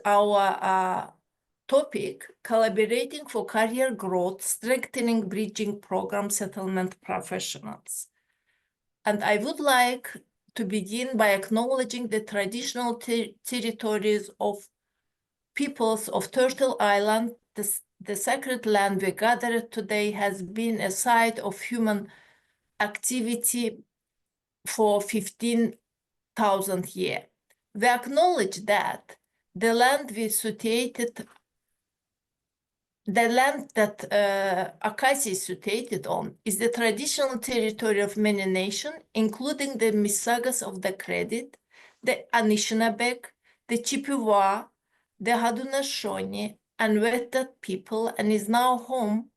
our topic, Collaborating for Career Growth, Strengthening Bridging Program Settlement Professionals. And I would like to begin by acknowledging the traditional territories of peoples of Turtle Island. The sacred land we gathered today has been a site of human activity for 15,000 years. We acknowledge that the land that OCASI is situated on is the traditional territory of many nations, including the Mississaugas of the Credit, the Anishinaabe, the Chippewa, the Haudenosaunee, and Wendat people, and is now home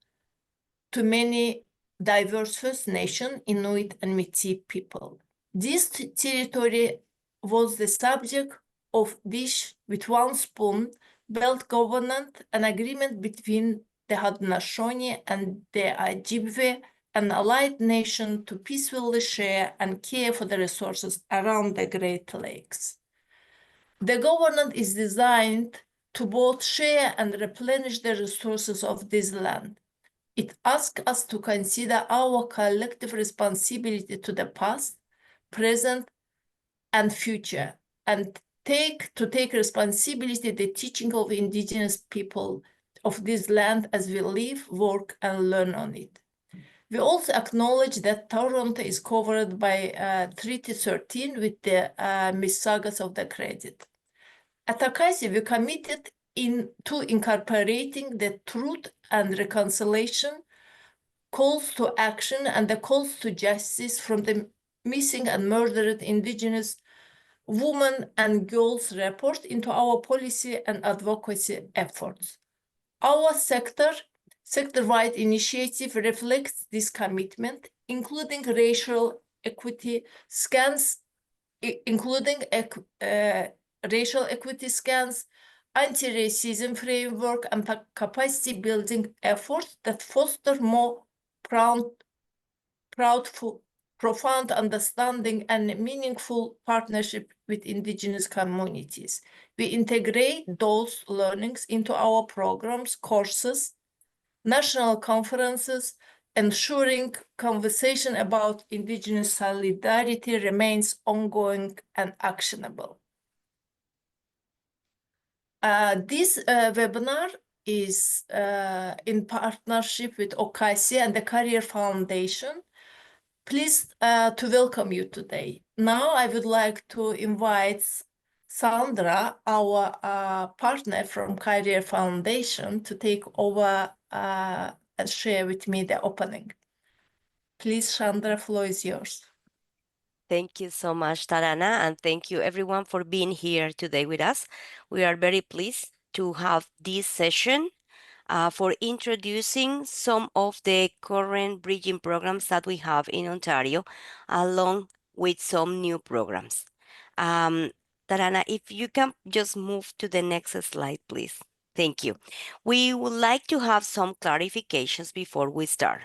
to many diverse First Nation, Inuit, and Métis people. This territory was the subject of Dish with One Spoon Belt Covenant, an agreement between the Haudenosaunee and the Ojibwe, an allied nation, to peacefully share and care for the resources around the Great Lakes. The covenant is designed to both share and replenish the resources of this land. It asks us to consider our collective responsibility to the past, present, and future, and take responsibility the teaching of indigenous people of this land as we live, work, and learn on it. We also acknowledge that Toronto is covered by Treaty 13 with the Mississaugas of the Credit. At OCASI, we committed to incorporating the truth and reconciliation, calls to action, and the calls to justice from the missing and murdered Indigenous women and girls report into our policy and advocacy efforts. Our sector-wide initiative reflects this commitment, including racial equity scans, anti-racism framework, and capacity building efforts that foster more profound understanding and meaningful partnership with Indigenous communities. We integrate those learnings into our programs, courses, national conferences, ensuring conversation about Indigenous solidarity remains ongoing and actionable. This webinar is in partnership with OCASI and the Career Foundation. Pleased to welcome you today. Now I would like to invite Sandra, our partner from Career Foundation, to take over and share with me the opening. Please, Sandra, floor is yours. Thank you so much, Tarana, and thank you everyone for being here today with us. We are very pleased to have this session for introducing some of the current bridging programs that we have in Ontario, along with some new programs. Tarana, if you can just move to the next slide, please. Thank you. We would like to have some clarifications before we start.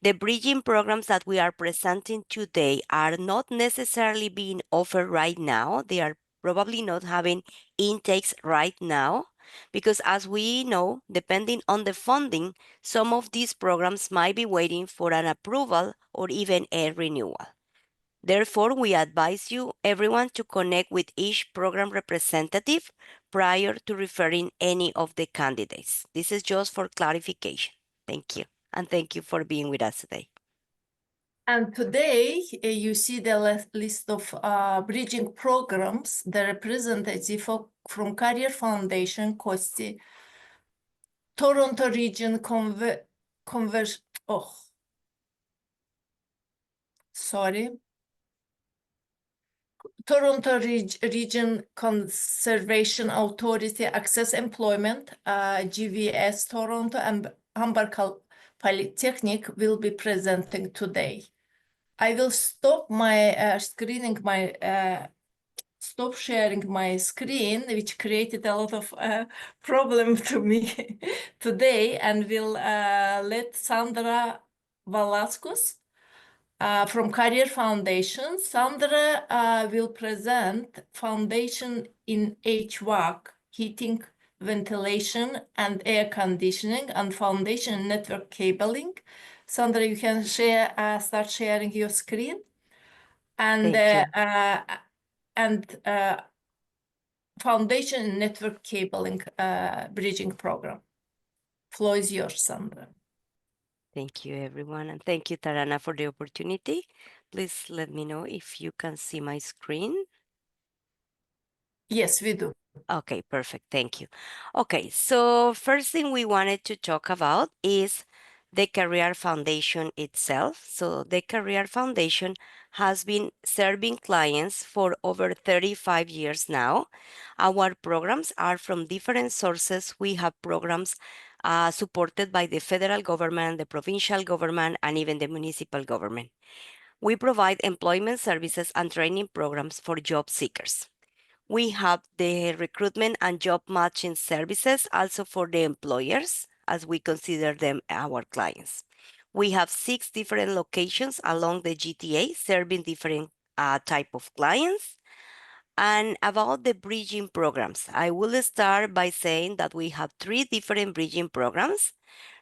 The bridging programs that we are presenting today are not necessarily being offered right now. They are probably not having intakes right now, because as we know, depending on the funding, some of these programs might be waiting for an approval or even a renewal. Therefore, we advise you, everyone, to connect with each program representative prior to referring any of the candidates. This is just for clarification. Thank you. And thank you for being with us today. And today, you see the list of bridging programs. The representative from Career Foundation, COSTI, Toronto Region Toronto Region Conservation Authority, Access Employment, GVS Toronto, and Humber Polytechnic will be presenting today. I will stop sharing my screen, which created a lot of problem to me today, and will let Sandra Velasquez from Career Foundation. Sandra will present Foundation in HVAC, heating, ventilation, and air conditioning, and foundation network cabling. Sandra, you can start sharing your screen. And Thank you. Foundation network cabling bridging program. Floor is yours, Sandra. Thank you, everyone. And thank you, Tarana, for the opportunity. Please let me know if you can see my screen. Yes, we do. Okay, perfect. Thank you. Okay, so first thing we wanted to talk about is the Career Foundation itself. So the Career Foundation has been serving clients for over 35 years now. Our programs are from different sources. We have programs supported by the federal government, the provincial government, and even the municipal government. We provide employment services and training programs for job seekers. We have the recruitment and job matching services also for the employers, as we consider them our clients. We have 6 different locations along the GTA serving different type of clients. And about the bridging programs, I will start by saying that we have 3 different bridging programs.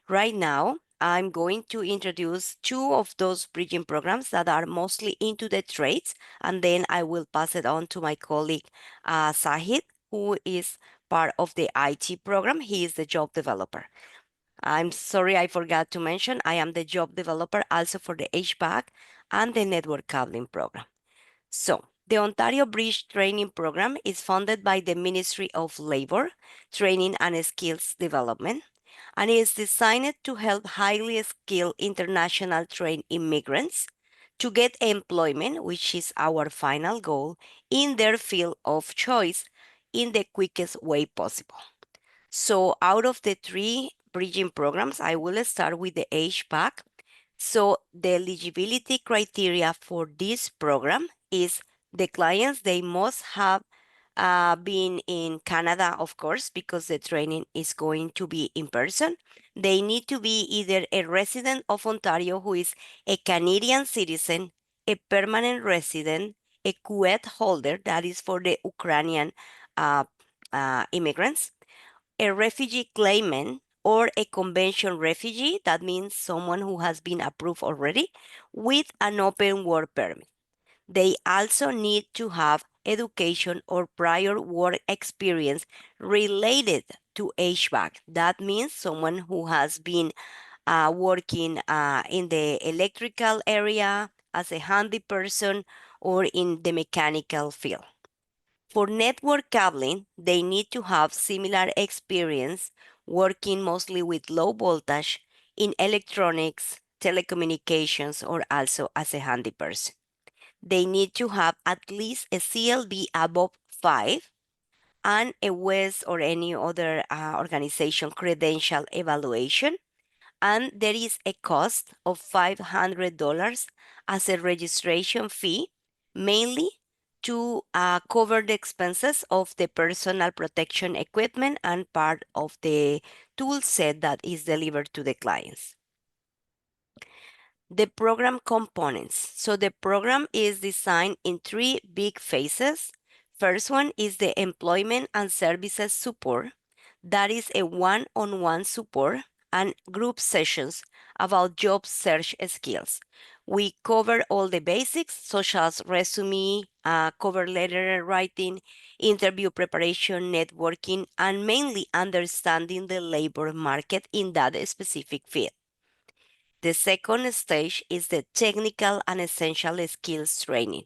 Right now, I'm going to introduce 2 of those bridging programs that are mostly into the trades, and then I will pass it on to my colleague Sahid, who is part of the IT program. He is the job developer. I'm sorry, I forgot to mention, I am the job developer also for the HVAC and the network cabling program. So, the Ontario Bridge Training Program is funded by the Ministry of Labor, Training and Skills Development, and is designed to help highly skilled international trained immigrants to get employment, which is our final goal, in their field of choice in the quickest way possible. So out of the 3 bridging programs, I will start with the HVAC. So the eligibility criteria for this program is the clients, they must have been in Canada, of course, because the training is going to be in person. They need to be either a resident of Ontario who is a Canadian citizen, a permanent resident, a QED holder, that is for the Ukrainian immigrants, a refugee claimant, or a convention refugee, that means someone who has been approved already, with an open work permit. They also need to have education or prior work experience related to HVAC. That means someone who has been working in the electrical area as a handy person or in the mechanical field. For network cabling, they need to have similar experience working mostly with low voltage in electronics, telecommunications, or also as a handy person. They need to have at least a CLB above 5 and a WES or any other organization credential evaluation. And there is a cost of $500 as a registration fee, mainly to cover the expenses of the personal protection equipment and part of the tool set that is delivered to the clients. The program components. So the program is designed in 3 big phases. First one is the employment and services support. That is a one-on-one support and group sessions about job search skills. We cover all the basics, such as resume, cover letter writing, interview preparation, networking, and mainly understanding the labor market in that specific field. The second stage is the technical and essential skills training.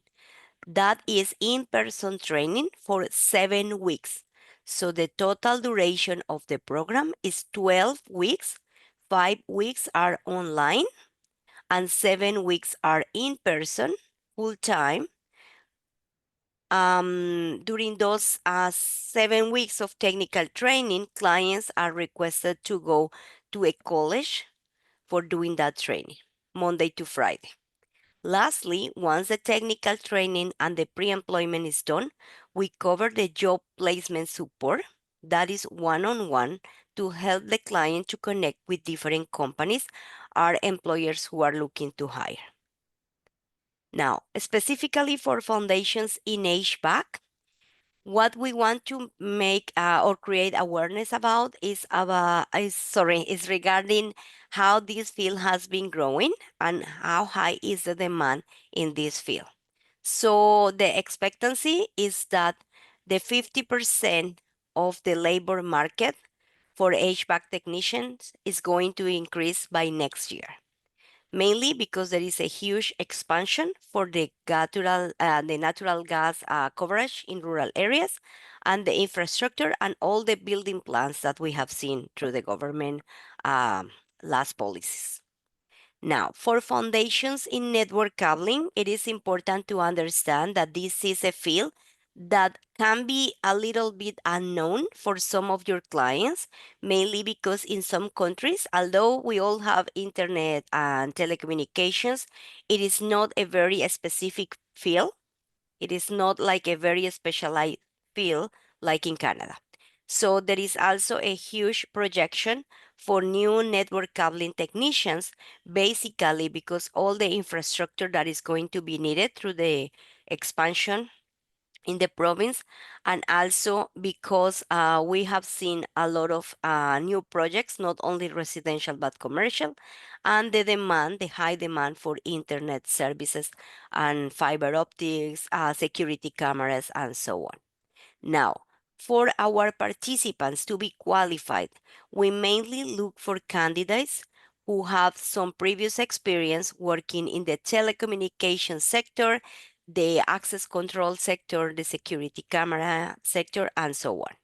That is in-person training for 7 weeks. So the total duration of the program is 12 weeks. 5 weeks are online and 7 weeks are in person, full time. During those 7 weeks of technical training, clients are requested to go to a college for doing that training, Monday to Friday. Lastly, once the technical training and the pre-employment is done, we cover the job placement support. That is one-on-one to help the client to connect with different companies or employers who are looking to hire. Now, specifically for foundations in HVAC, What we want to make or create awareness about is regarding how this field has been growing and how high is the demand in this field. So the expectancy is that the 50% of the labor market for HVAC technicians is going to increase by next year, mainly because there is a huge expansion for the natural gas coverage in rural areas and the infrastructure and all the building plans that we have seen through the government last policies. Now, for foundations in network cabling, it is important to understand that this is a field that can be a little bit unknown for some of your clients, mainly because in some countries, although we all have internet and telecommunications, it is not a very specific field. It is not like a very specialized field like in Canada. So there is also a huge projection for new network cabling technicians, basically because all the infrastructure that is going to be needed through the expansion in the province, and also because we have seen a lot of new projects, not only residential but commercial, and the high demand for internet services and fiber optics, security cameras, and so on. Now, for our participants to be qualified, we mainly look for candidates who have some previous experience working in the telecommunications sector, the access control sector, the security camera sector, and so on.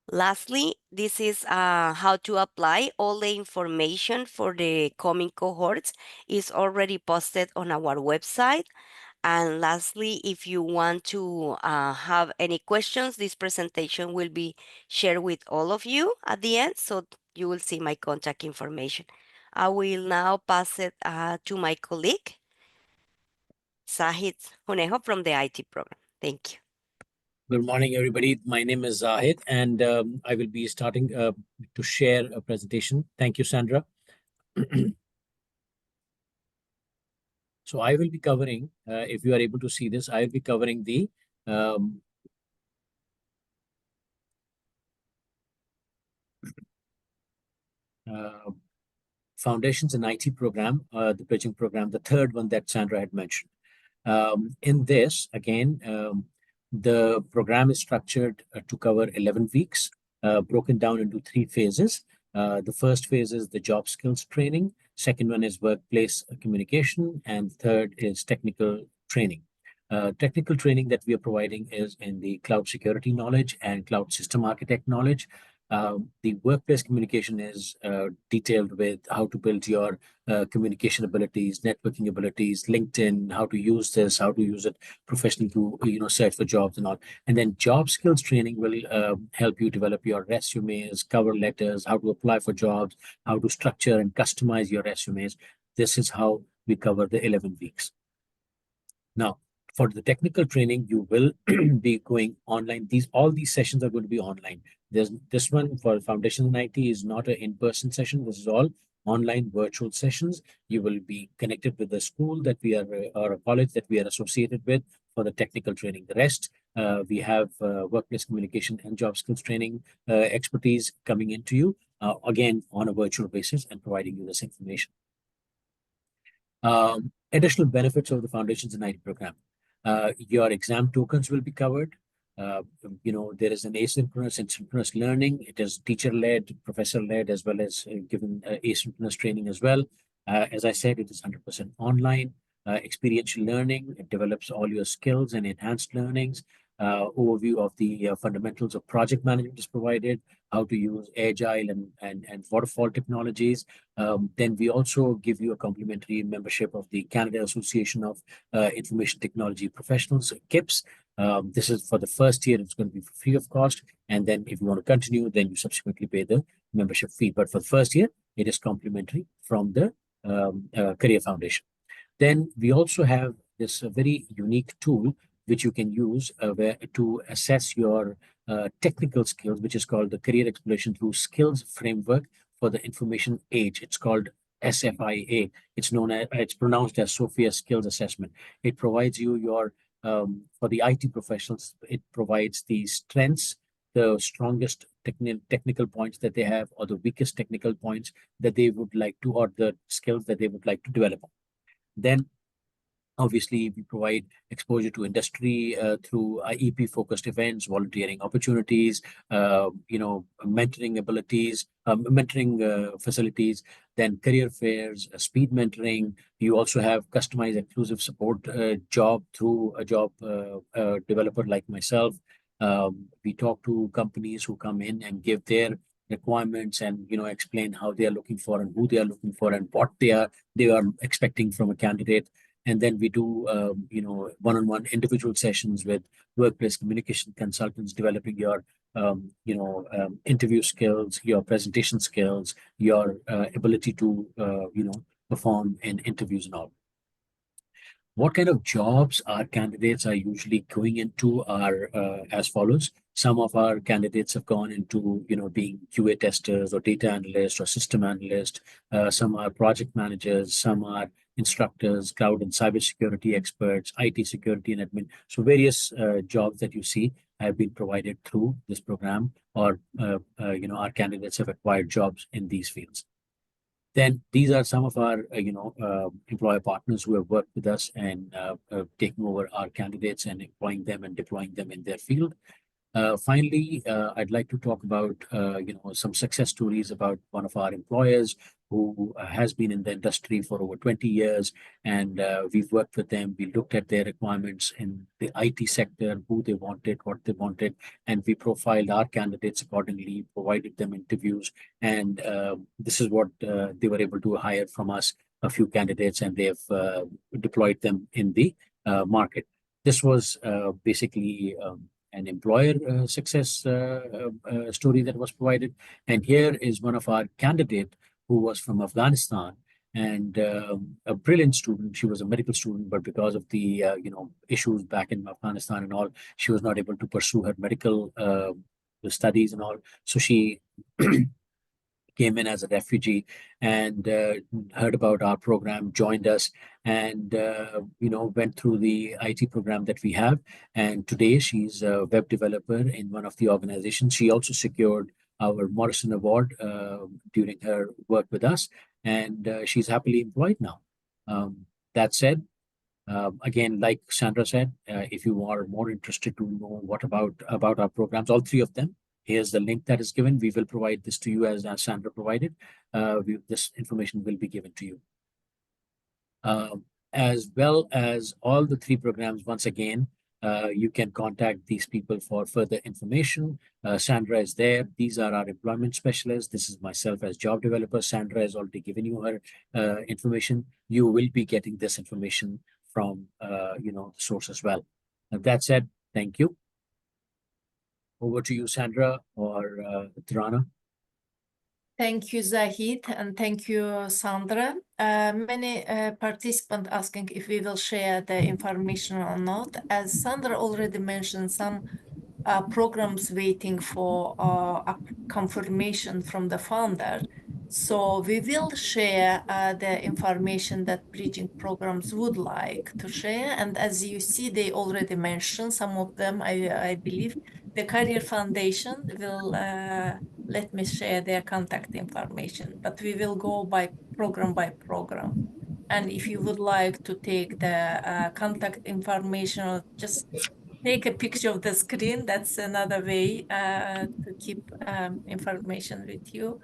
Lastly, this is how to apply. All the information for the coming cohorts is already posted on our website. And lastly, if you want to have any questions, this presentation will be shared with all of you at the end, so you will see my contact information. I will now pass it to my colleague, Sahid Hunejo from the IT program. Thank you. Good morning, everybody. My name is Zahid, and I will be starting to share a presentation. Thank you, Sandra. So I will be covering, if you are able to see this, I will be covering the Foundations in IT program, the bridging program, the third one that Sandra had mentioned. In this, again, the program is structured to cover 11 weeks, broken down into 3 phases. The first phase is the job skills training. Second one is workplace communication. And third is technical training. Technical training that we are providing is in the cloud security knowledge and cloud system architect knowledge. The workplace communication is detailed with how to build your communication abilities, networking abilities, LinkedIn, how to use this, how to use it professionally to search for jobs and all. And then job skills training will help you develop your resumes, cover letters, how to apply for jobs, how to structure and customize your resumes. This is how we cover the 11 weeks. Now, for the technical training, you will be going online. All these sessions are going to be online. There's this one for Foundation in IT is not an in-person session. This is all online virtual sessions. You will be connected with the school that we are, or a college that we are associated with for the technical training. The rest, we have workplace communication and job skills training expertise coming into you, again, on a virtual basis and providing you this information. Additional benefits of the Foundations in IT program. Your exam tokens will be covered. There is an asynchronous and synchronous learning. It is teacher-led, professor-led, as well as given asynchronous training as well. As I said, it is 100% online. Experiential learning, it develops all your skills and enhanced learnings. Overview of the fundamentals of project management is provided, how to use agile and waterfall technologies. Then we also give you a complimentary membership of the Canada Association of Information Technology Professionals, KIPS. This is for the first year, it's going to be free of cost. And then if you want to continue, then you subsequently pay the membership fee. But for the first year, it is complimentary from the Career Foundation. Then we also have this very unique tool which you can use to assess your technical skills, which is called the Career Exploration Through Skills Framework for the Information Age. It's called SFIA. It's pronounced as Sophia Skills Assessment. It provides you your for the IT professionals, it provides the strengths, the strongest technical points that they have, or the weakest technical points that they would like to, or the skills that they would like to develop. Then obviously, we provide exposure to industry through IEP-focused events, volunteering opportunities, mentoring abilities, mentoring facilities, then career fairs, speed mentoring. You also have customized exclusive support job through a job developer like myself. We talk to companies who come in and give their requirements and explain how they are looking for and who they are looking for and what they are expecting from a candidate. And then we do, one-on-one individual sessions with workplace communication consultants, developing your, interview skills, your presentation skills, your ability to, perform in interviews and all. What kind of jobs our candidates are usually going into are as follows. Some of our candidates have gone into, being QA testers or data analysts or system analysts. Some are project managers. Some are instructors, cloud and cybersecurity experts, IT security and admin. So various jobs that you see have been provided through this program, or our candidates have acquired jobs in these fields. Then these are some of our employer partners who have worked with us and taking over our candidates and employing them and deploying them in their field. Finally, I'd like to talk about some success stories about one of our employers who has been in the industry for over 20 years, and we've worked with them. We looked at their requirements in the IT sector, who they wanted, what they wanted, and we profiled our candidates accordingly, provided them interviews, and this is what they were able to hire from us, a few candidates, and they have deployed them in the market. This was basically an employer success story that was provided. And here is one of our candidate who was from Afghanistan and a brilliant student. She was a medical student, but because of the issues back in Afghanistan and all, she was not able to pursue her medical studies and all. So she came in as a refugee and heard about our program, joined us, and went through the IT program that we have. And today she's a web developer in one of the organizations. She also secured our Morrison Award during her work with us, and she's happily employed now. That said, again, like Sandra said, if you are more interested to know what about our programs, all three of them, here's the link that is given. We will provide this to you as Sandra provided. This information will be given to you. As well as all the three programs, once again, you can contact these people for further information. Sandra is there. These are our employment specialists. This is myself as job developer. Sandra has already given you her information. You will be getting this information from the source as well. That said, thank you. Over to you, Sandra or Tirana. Thank you, Zahid, and thank you, Sandra. Many participants asking if we will share the information or not. As Sandra already mentioned, some programs waiting for confirmation from the founder. So we will share the information that bridging programs would like to share. And as you see, they already mentioned some of them, I believe. The Career Foundation will let me share their contact information, but we will go by program. And if you would like to take the contact information, or just take a picture of the screen, that's another way to keep information with you.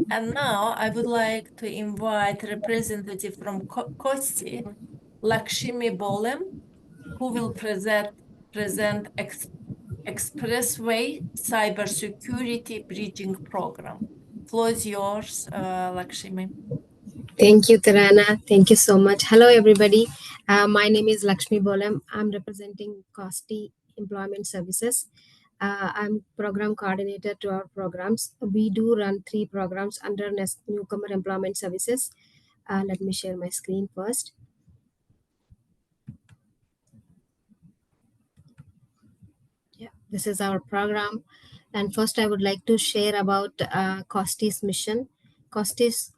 And now I would like to invite representative from OCASI, Lakshmi Bolem, who will present Expressway Cybersecurity Bridging Program. Floor is yours, Lakshmi. Thank you, Tarana. Thank you so much. Hello, everybody. My name is Lakshmi Bolam. I'm representing COSTI Employment Services. I'm program coordinator to our programs. We do run 3 programs under Newcomer Employment Services. Let me share my screen first. Yeah, this is our program. And first, I would like to share about COSTI's mission. COSTI's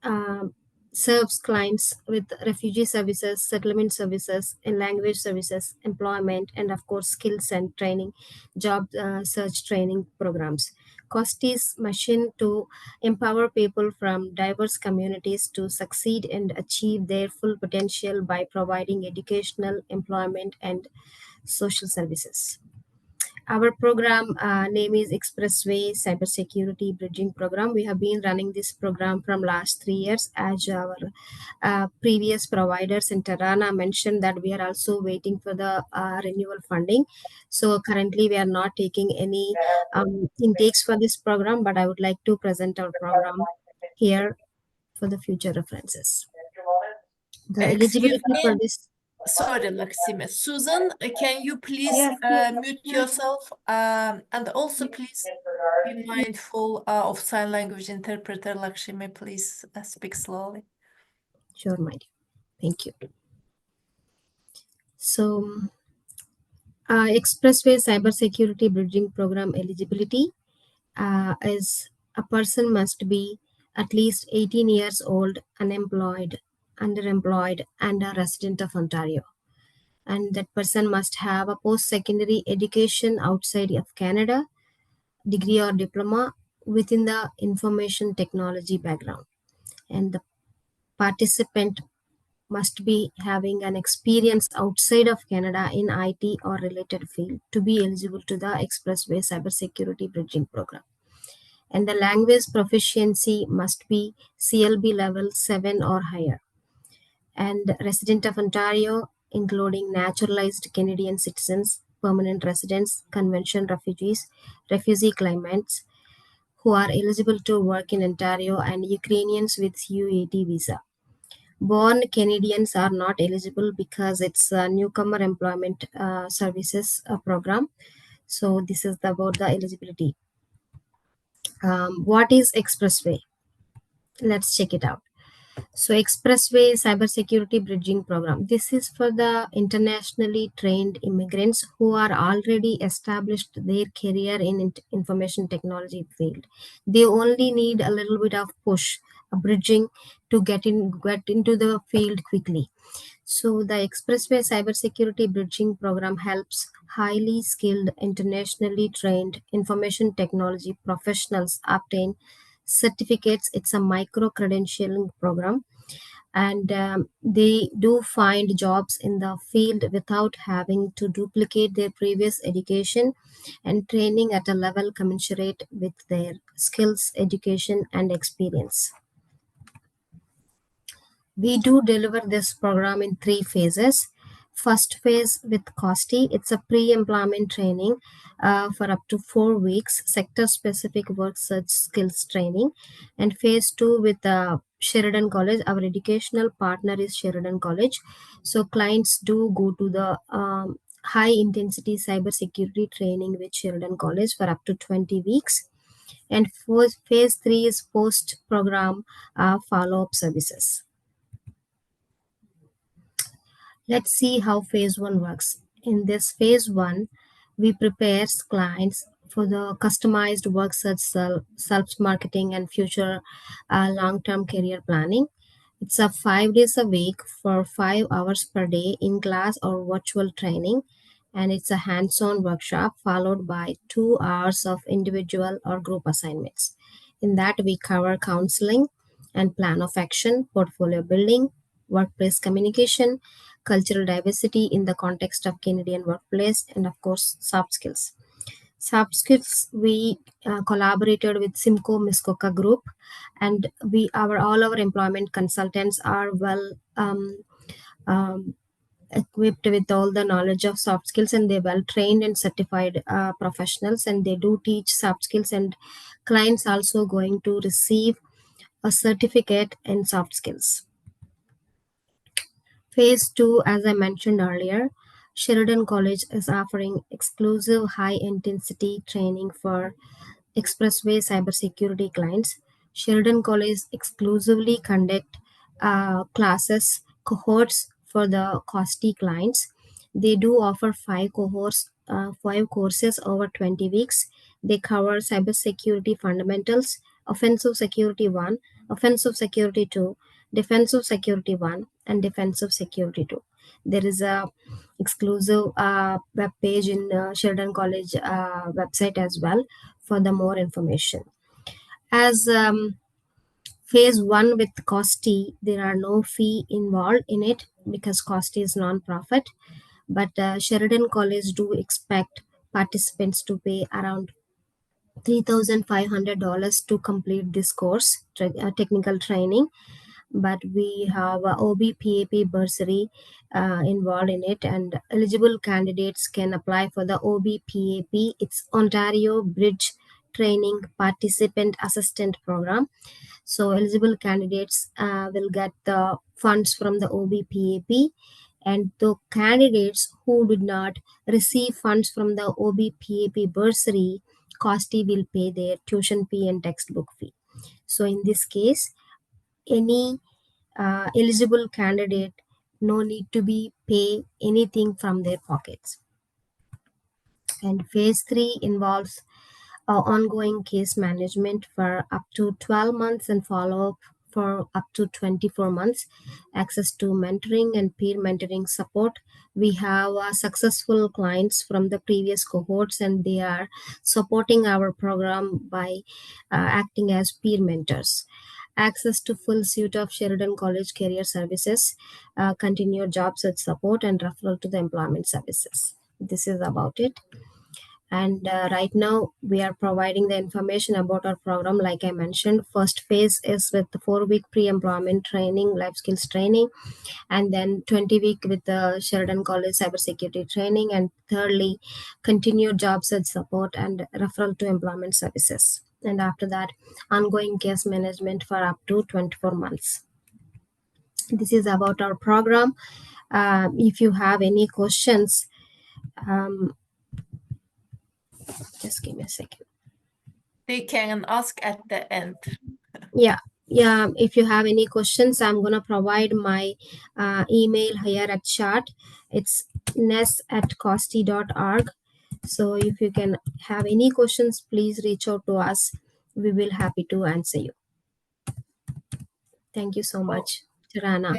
serves clients with refugee services, settlement services, and language services, employment, and of course, skills and training, job search training programs. COSTI's mission to empower people from diverse communities to succeed and achieve their full potential by providing educational, employment, and social services. Our program name is Expressway Cybersecurity Bridging Program. We have been running this program from last 3 years. As our previous providers in Tarana mentioned that we are also waiting for the renewal funding. So currently we are not taking any intakes for this program, but I would like to present our program here for the future references. The Excuse eligibility for me. this. Sorry, Laksimi. Susan, can you please mute yourself? And also, please be mindful of sign language interpreter. Lakshmi, please speak slowly. Sure, my dear. Thank you. So, Expressway Cybersecurity Bridging Program eligibility is a person must be at least 18 years old, unemployed, underemployed, and a resident of Ontario. And that person must have a post-secondary education outside of Canada, degree or diploma within the information technology background. And the participant must be having an experience outside of Canada in IT or related field to be eligible to the Expressway Cybersecurity Bridging Program. And the language proficiency must be CLB level 7 or higher. And resident of Ontario, including naturalized Canadian citizens, permanent residents, convention refugees, refugee claimants who are eligible to work in Ontario, and Ukrainians with UAT visa. Born Canadians are not eligible because it's a newcomer employment services program. So this is about the eligibility. What is Expressway? Let's check it out. So Expressway Cybersecurity Bridging Program. This is for the internationally trained immigrants who are already established their career in information technology field. They only need a little bit of push, a bridging to get into the field quickly. So the Expressway Cybersecurity Bridging Program helps highly skilled, internationally trained information technology professionals obtain certificates. It's a micro credentialing program, and they do find jobs in the field without having to duplicate their previous education and training at a level commensurate with their skills, education, and experience. We do deliver this program in 3 phases. First phase with COSTI, it's a pre-employment training for up to 4 weeks, sector-specific work search skills training. And phase 2 with Sheridan College, our educational partner is Sheridan College. So clients do go to the high-intensity cybersecurity training with Sheridan College for up to 20 weeks. And phase 3 is post-program follow-up services. Let's see how phase 1 works. In this phase 1, we prepare clients for the customized work search, self-marketing, and future long-term career planning. It's a 5 days a week for 5 hours per day in class or virtual training. And it's a hands-on workshop followed by 2 hours of individual or group assignments. In that, we cover counseling and plan of action, portfolio building, workplace communication, cultural diversity in the context of Canadian workplace, and of course, soft skills. Soft skills, we collaborated with Simcoe Muskoka Group, and all our employment consultants are well equipped with all the knowledge of soft skills, and they're well trained and certified professionals, and they do teach soft skills, and clients also going to receive a certificate in soft skills. Phase 2, as I mentioned earlier, Sheridan College is offering exclusive high-intensity training for Expressway cybersecurity clients. Sheridan College exclusively conduct classes, cohorts for the COSTI clients. They do offer 5 courses over 20 weeks. They cover cybersecurity fundamentals, offensive security 1, offensive security 2, Defensive Security 1, and Defensive Security 2. There is a exclusive web page in Sheridan College website as well for the more information. As phase 1 with COSTI, there are no fee involved in it because COSTI is non-profit, but Sheridan College do expect participants to pay around $3,500 to complete this course, technical training. But we have a OBPAP bursary involved in it, and eligible candidates can apply for the OBPAP. It's Ontario Bridge Training Participant Assistant Program. So eligible candidates will get the funds from the OBPAP, and the candidates who did not receive funds from the OBPAP bursary, COSTI will pay their tuition fee and textbook fee. So in this case, any eligible candidate no need to be pay anything from their pockets. And phase 3 involves ongoing case management for up to 12 months and follow-up for up to 24 months, access to mentoring and peer mentoring support. We have successful clients from the previous cohorts, and they are supporting our program by acting as peer mentors. Access to full suite of Sheridan College career services, continued job search support, and referral to the employment services. This is about it. And right now we are providing the information about our program. Like I mentioned, first phase is with the 4-week pre-employment training, life skills training, and then 20-week with the Sheridan College cybersecurity training, and thirdly, continued job search support and referral to employment services. And after that, ongoing case management for up to 24 months. This is about our program. If you have any questions, just give me a second. They can ask at the end. Yeah. If you have any questions, I'm going to provide my email here at chat. It's ness@costi.org. So if you can have any questions, please reach out to us. We will happy to answer you. Thank you so much, Tarana.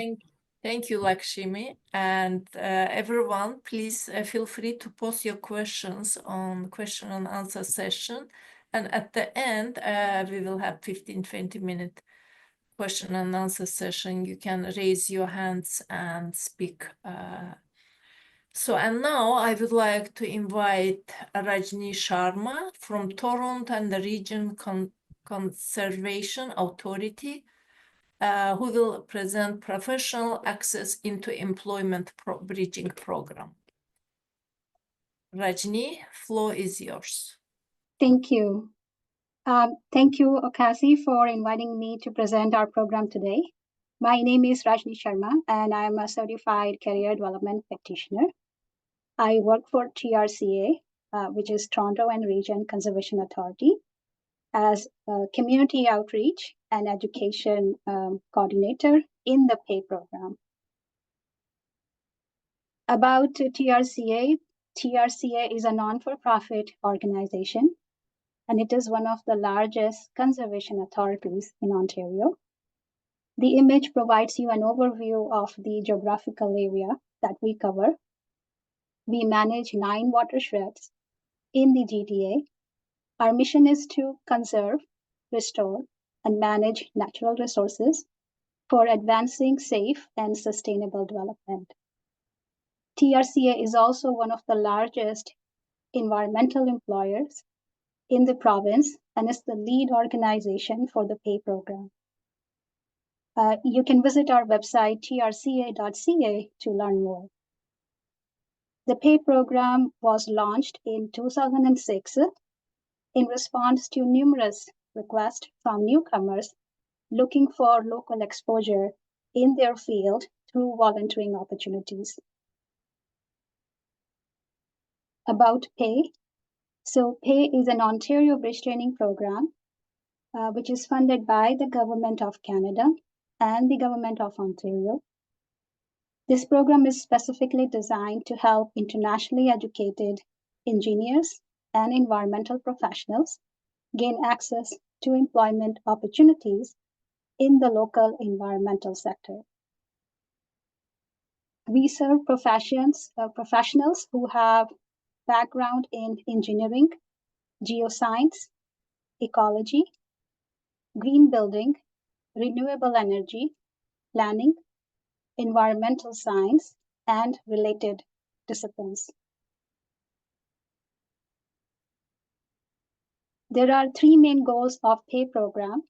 Thank you, Lakshmi. And everyone, please feel free to post your questions on question and answer session. And at the end, we will have 15-20 minute question and answer session. You can raise your hands and speak. And now I would like to invite Rajni Sharma from Toronto and the Region Conservation Authority, who will present professional access into employment bridging program. Rajni, floor is yours. Thank you. Thank you, OCASI, for inviting me to present our program today. My name is Rajni Sharma, and I'm a certified career development practitioner. I work for TRCA, which is Toronto and Region Conservation Authority, as a community outreach and education coordinator in the PAY program. About TRCA, TRCA is a non-for-profit organization, and it is one of the largest conservation authorities in Ontario. The image provides you an overview of the geographical area that we cover. We manage 9 watersheds in the GTA. Our mission is to conserve, restore, and manage natural resources for advancing safe and sustainable development. TRCA is also one of the largest environmental employers in the province and is the lead organization for the PAY program. You can visit our website, trca.ca, to learn more. The PAY program was launched in 2006 in response to numerous requests from newcomers looking for local exposure in their field through volunteering opportunities. About PAY. So PAY is an Ontario bridge training program, which is funded by the Government of Canada and the Government of Ontario. This program is specifically designed to help internationally educated engineers and environmental professionals gain access to employment opportunities in the local environmental sector. We serve professionals who have background in engineering, geoscience, ecology, green building, renewable energy, planning, environmental science, and related disciplines. There are three main goals of PAY program.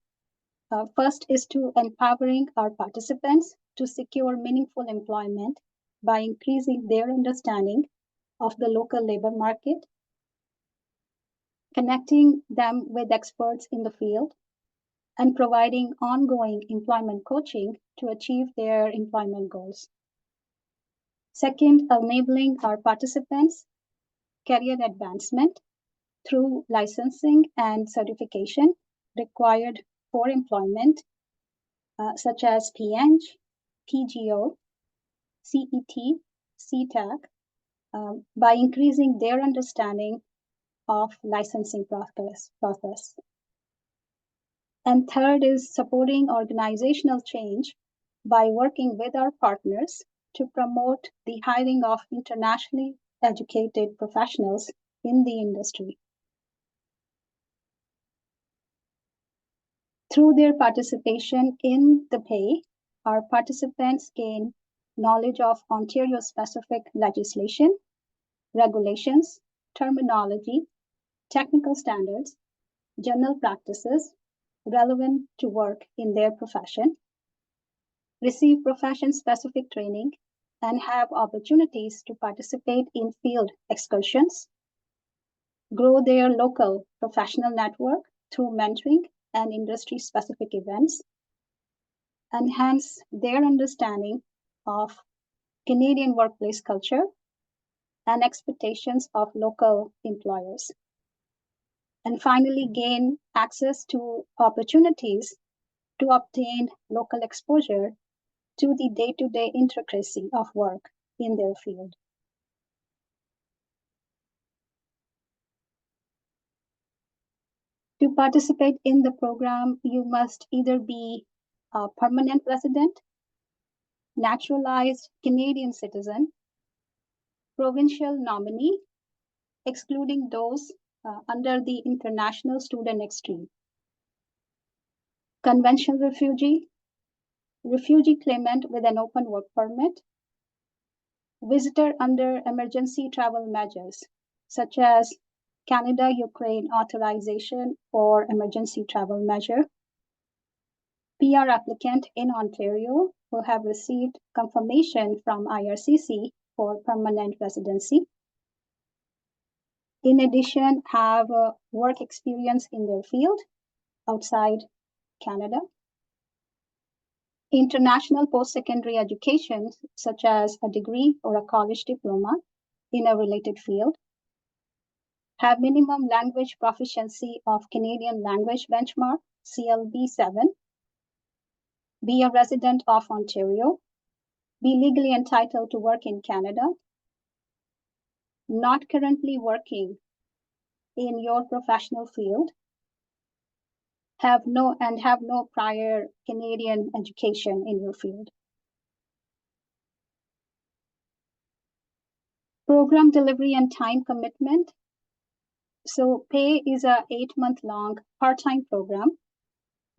First is to empowering our participants to secure meaningful employment by increasing their understanding of the local labor market, connecting them with experts in the field, and providing ongoing employment coaching to achieve their employment goals. Second, enabling our participants career advancement through licensing and certification required for employment, such as PEng, PGO, CET, CTAC, by increasing their understanding of licensing process. And third is supporting organizational change by working with our partners to promote the hiring of internationally educated professionals in the industry. Through their participation in the PAY, our participants gain knowledge of Ontario-specific legislation, regulations, terminology, technical standards, general practices relevant to work in their profession, receive profession-specific training, and have opportunities to participate in field excursions, grow their local professional network through mentoring and industry-specific events, enhance their understanding of Canadian workplace culture and expectations of local employers. And finally, gain access to opportunities to obtain local exposure to the day-to-day intricacy of work in their field. To participate in the program, you must either be a permanent resident, naturalized Canadian citizen, provincial nominee, excluding those under the international student extreme, conventional refugee, refugee claimant with an open work permit, visitor under emergency travel measures, such as Canada-Ukraine authorization or emergency travel measure, PR applicant in Ontario who have received confirmation from IRCC for permanent residency. In addition, have work experience in their field outside Canada. International post-secondary education, such as a degree or a college diploma in a related field. Have minimum language proficiency of Canadian Language Benchmark, CLB 7. Be a resident of Ontario. Be legally entitled to work in Canada. Not currently working in your professional field. Have no prior Canadian education in your field. Program delivery and time commitment. So PAY is a 8-month-long part-time program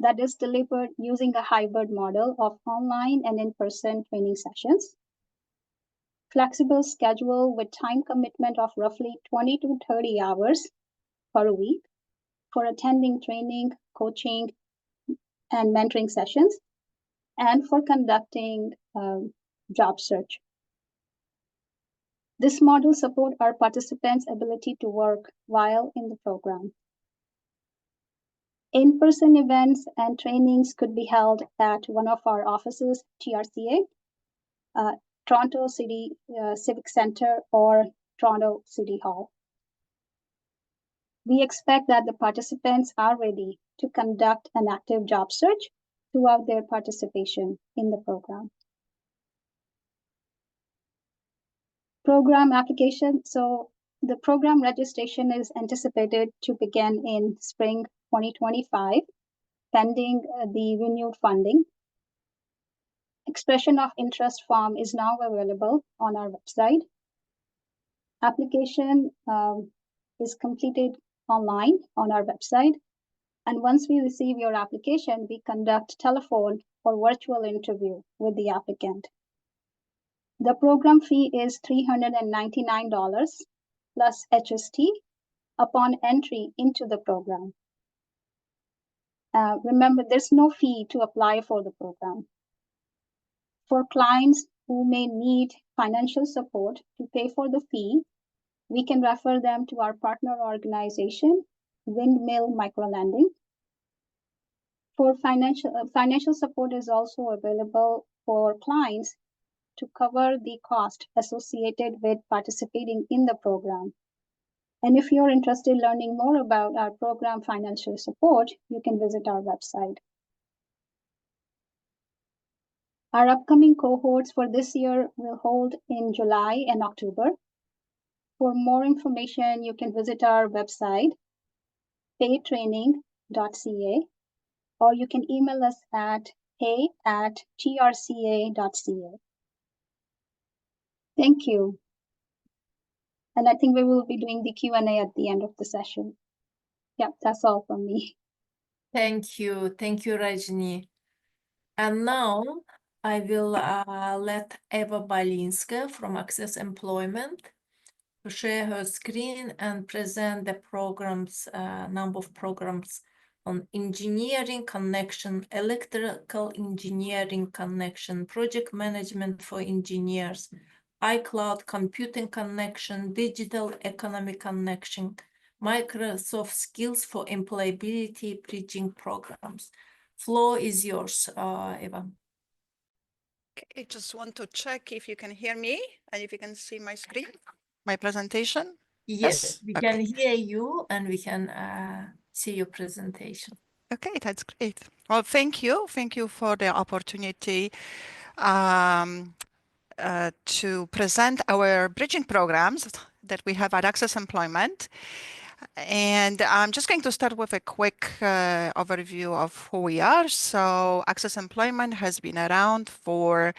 that is delivered using a hybrid model of online and in-person training sessions. Flexible schedule with time commitment of roughly 20 to 30 hours per week for attending training, coaching, and mentoring sessions, and for conducting job search. This model supports our participants' ability to work while in the program. In-person events and trainings could be held at one of our offices, TRCA, Toronto City Civic Center, or Toronto City Hall. We expect that the participants are ready to conduct an active job search throughout their participation in the program. Program application. So the program registration is anticipated to begin in spring 2025. pending the renewed funding. Expression of interest form is now available on our website. Application is completed online on our website. And once we receive your application, we conduct telephone or virtual interview with the applicant. The program fee is $399 plus HST upon entry into the program. Remember, there's no fee to apply for the program. For clients who may need financial support to pay for the fee, we can refer them to our partner organization, Windmill Microlending. For financial support is also available for clients to cover the cost associated with participating in the program. And if you're interested in learning more about our program financial support, you can visit our website. Our upcoming cohorts for this year will hold in July and October. For more information, you can visit our website, paytraining.ca, or you can email us at pay@trca.ca. Thank you. And I think we will be doing the Q&A at the end of the session. Yeah, that's all from me. Thank you, Rajni. And now I will let Eva Balinska from Access Employment to share her screen and present the programs, number of programs on engineering connection, electrical engineering connection, project management for engineers, iCloud computing connection, digital economy connection, Microsoft skills for employability bridging programs. Floor is yours, Eva. I just want to check if you can hear me and if you can see my screen, my presentation. Yes, we can Okay. hear you and we can see your presentation. Okay, that's great. Well, thank you. Thank you for the opportunity to present our bridging programs that we have at Access Employment. And I'm just going to start with a quick overview of who we are. So Access Employment has been around for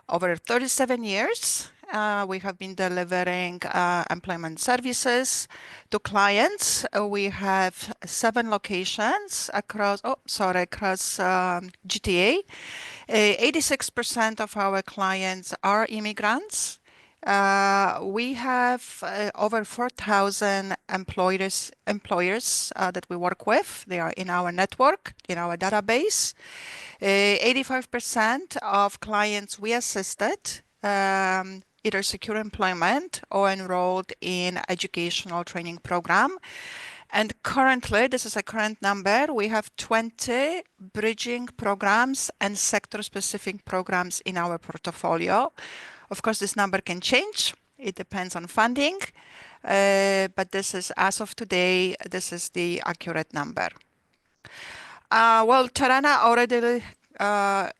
over 37 years. We have been delivering employment services to clients. We have 7 locations across GTA. 86% of our clients are immigrants. We have over 4,000 employers that we work with. They are in our network, in our database. 85% of clients we assisted either secure employment or enrolled in educational training program. And currently, this is a current number, we have 20 bridging programs and sector-specific programs in our portfolio. Of course, this number can change. It depends on funding. But this is, as of today, this is the accurate number. Well, Tarana already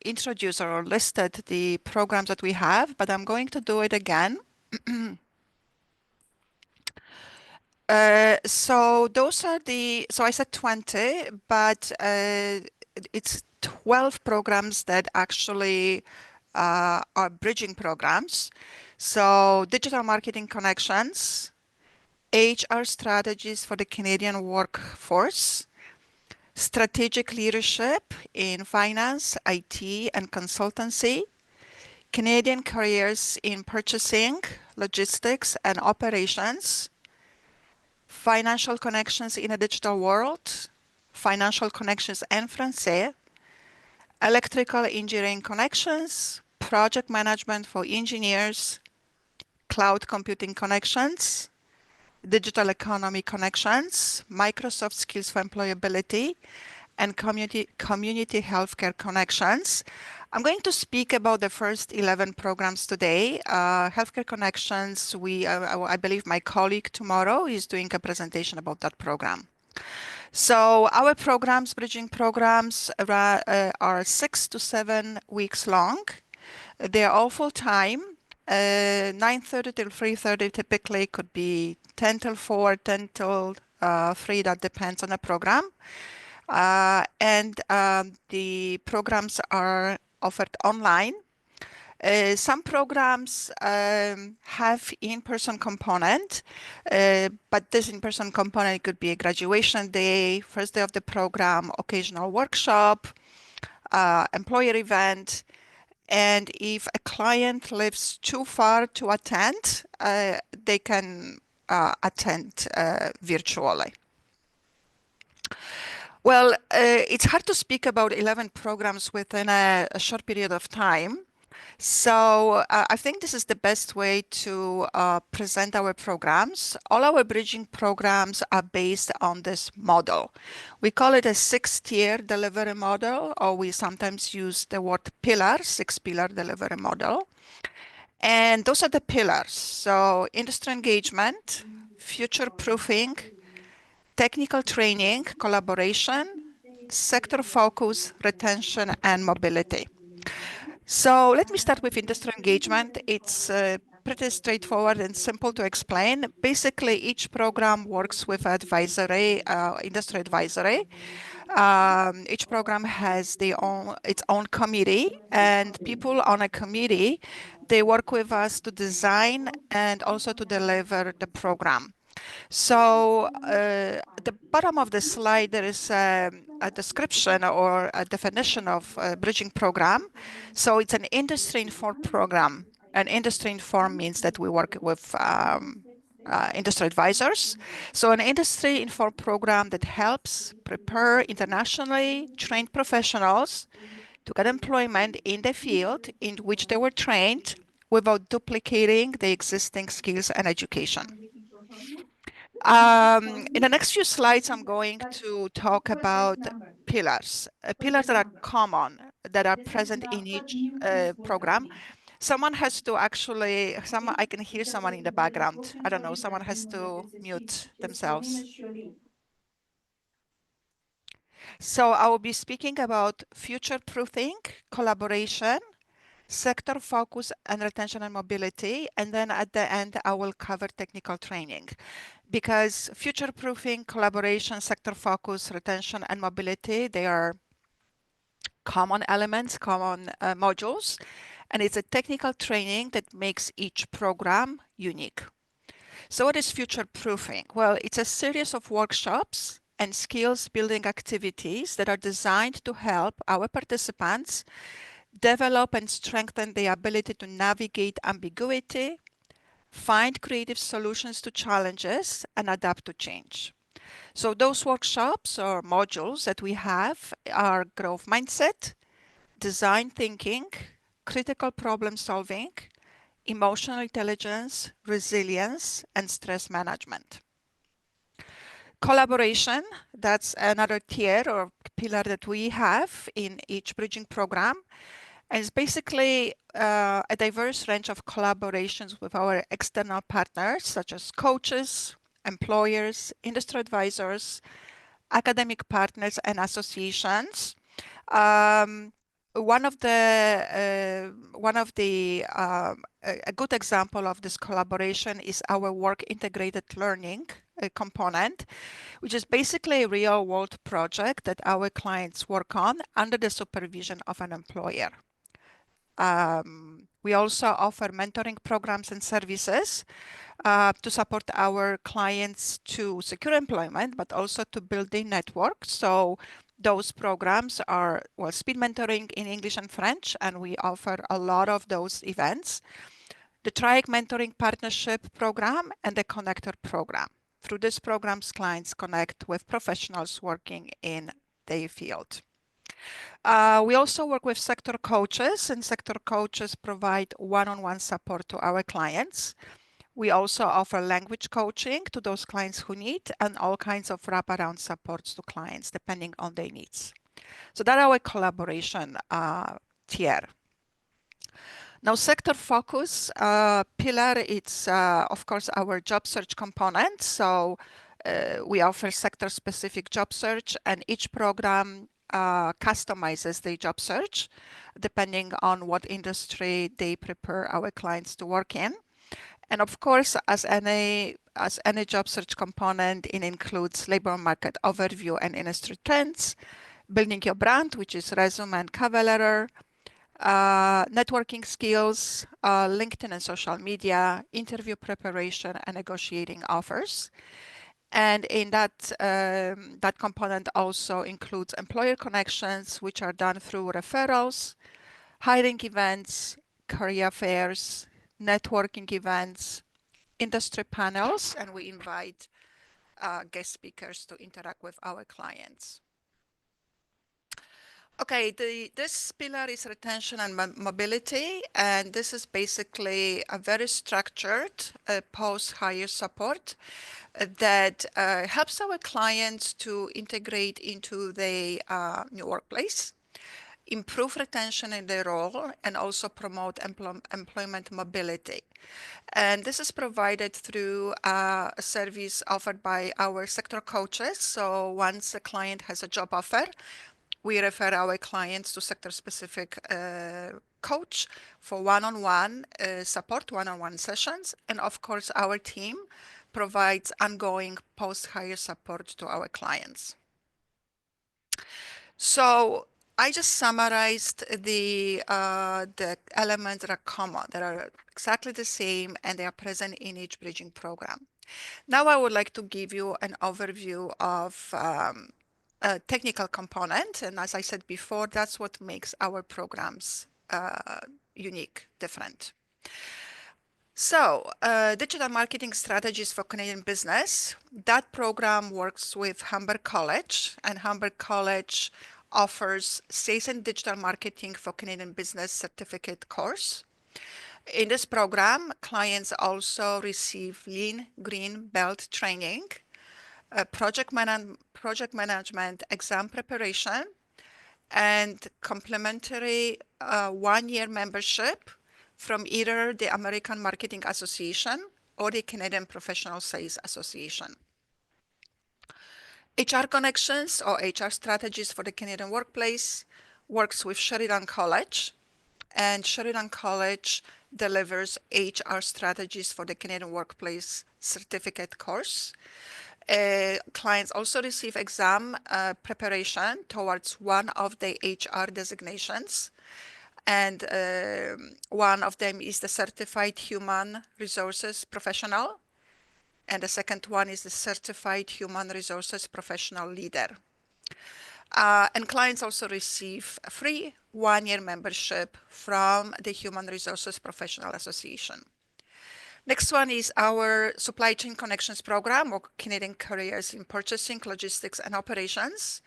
introduced or listed the programs that we have, but I'm going to do it again. So those are so I said 20, but it's 12 programs that actually are bridging programs. So digital marketing connections, HR strategies for the Canadian workforce, strategic leadership in finance, IT, and consultancy, Canadian careers in purchasing, logistics, and operations, financial connections in a digital world, financial connections en français, electrical engineering connections, project management for engineers, cloud computing connections, digital economy connections, Microsoft skills for employability, and community healthcare connections. I'm going to speak about the first 11 programs today. Healthcare connections, I believe my colleague tomorrow is doing a presentation about that program. So our programs, bridging programs, are 6 to 7 weeks long. They're all full-time. 9:30 till 3:30 typically, could be 10 till 4, 10 till 3, that depends on the program. The programs are offered online. Some programs have in-person component, but this in-person component could be a graduation day, first day of the program, occasional workshop, employer event. And if a client lives too far to attend, they can attend virtually. Well, it's hard to speak about 11 programs within a short period of time. So I think this is the best way to present our programs. All our bridging programs are based on this model. We call it a 6-tier delivery model, or we sometimes use the word pillar, 6-pillar delivery model. And those are the pillars. So industry engagement, future proofing, technical training, collaboration, sector focus, retention, and mobility. So let me start with industry engagement. It's pretty straightforward and simple to explain. Basically, each program works with advisory, industry advisory. Each program has its own committee, and people on a committee, they work with us to design and also to deliver the program. So at the bottom of the slide, there is a description or a definition of a bridging program. So it's an industry-informed program. And industry-informed means that we work with industry advisors. So an industry-informed program that helps prepare internationally trained professionals to get employment in the field in which they were trained without duplicating the existing skills and education. In the next few slides, I'm going to talk about pillars, pillars that are common, that are present in each program. Someone has to actually, I can hear someone in the background. I don't know, someone has to mute themselves. So I will be speaking about future-proofing, collaboration, sector focus, and retention and mobility. And then at the end, I will cover technical training. Because future-proofing, collaboration, sector focus, retention, and mobility, they are common elements, common modules, and it's a technical training that makes each program unique. So what is future-proofing? Well, it's a series of workshops and skills-building activities that are designed to help our participants develop and strengthen the ability to navigate ambiguity, find creative solutions to challenges, and adapt to change. So those workshops or modules that we have are growth mindset, design thinking, critical problem solving, emotional intelligence, resilience, and stress management. Collaboration, that's another tier or pillar that we have in each bridging program. And it's basically a diverse range of collaborations with our external partners, such as coaches, employers, industry advisors, academic partners, and associations. A good example of this collaboration is our work integrated learning component, which is basically a real world project that our clients work on under the supervision of an employer. We also offer mentoring programs and services to support our clients to secure employment, but also to build a network. So those programs are, well, speed mentoring in English and French, and we offer a lot of those events. The TRIAC Mentoring Partnership Program and the Connector Program. Through these programs, clients connect with professionals working in their field. We also work with sector coaches, and sector coaches provide one-on-one support to our clients. We also offer language coaching to those clients who need, and all kinds of wraparound supports to clients depending on their needs. So that's our collaboration tier. Now, sector focus pillar, it's of course our job search component. So we offer sector-specific job search, and each program customizes the job search depending on what industry they prepare our clients to work in. And of course, as any job search component, it includes labor market overview and industry trends, building your brand, which is resume and cover letter, networking skills, LinkedIn and social media, interview preparation, and negotiating offers. And in that component also includes employer connections, which are done through referrals, hiring events, career fairs, networking events, industry panels, and we invite guest speakers to interact with our clients. Okay, this pillar is retention and mobility, and this is basically a very structured post-hire support that helps our clients to integrate into the new workplace, improve retention in their role, and also promote employment mobility. And this is provided through a service offered by our sector coaches. So once a client has a job offer, we refer our clients to sector-specific coach for one-on-one support, one-on-one sessions. And of course, our team provides ongoing post-hire support to our clients. So I just summarized the elements that are common, that are exactly the same, and they are present in each bridging program. Now I would like to give you an overview of a technical component. And as I said before, that's what makes our programs unique, different. So digital marketing strategies for Canadian business. That program works with Humber College, and Humber College offers Sales and Digital Marketing for Canadian Business certificate course. In this program, clients also receive Lean Green Belt training, project management exam preparation, and complimentary one-year membership from either the American Marketing Association or the Canadian Professional Sales Association. HR Connections, or HR Strategies for the Canadian Workplace, works with Sheridan College, and Sheridan College delivers HR Strategies for the Canadian Workplace certificate course. Clients also receive exam preparation towards one of the HR designations, and one of them is the Certified Human Resources Professional, and the second one is the Certified Human Resources Professional Leader. And clients also receive a free one-year membership from the Human Resources Professional Association. Next one is our Supply Chain Connections Program, or Canadian Careers in Purchasing, Logistics, and Operations.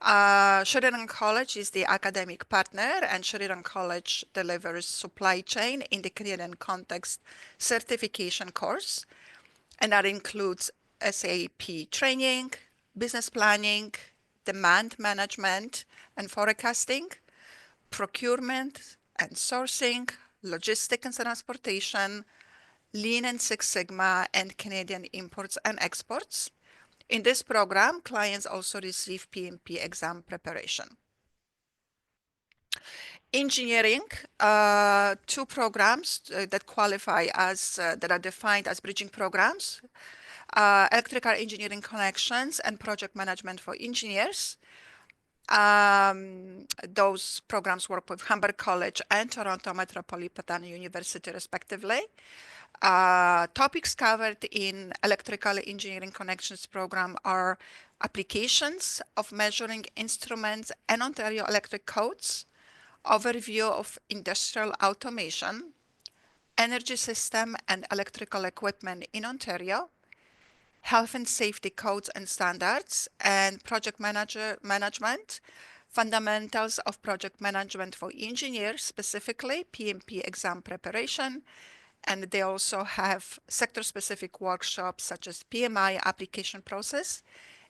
Sheridan College is the academic partner, and Sheridan College delivers supply chain in the Canadian context certification course. And that includes SAP training, business planning, demand management and forecasting, procurement and sourcing, logistics and transportation, Lean and Six Sigma, and Canadian imports and exports. In this program, clients also receive PMP exam preparation. Engineering, two programs that qualify as, that are defined as bridging programs, electrical engineering connections and project management for engineers. Those programs work with Humber College and Toronto Metropolitan University, respectively. Topics covered in electrical engineering connections program are applications of measuring instruments and Ontario electric codes, overview of industrial automation, energy system and electrical equipment in Ontario, health and safety codes and standards, and project management, fundamentals of project management for engineers, specifically PMP exam preparation. And they also have sector-specific workshops such as PMI application process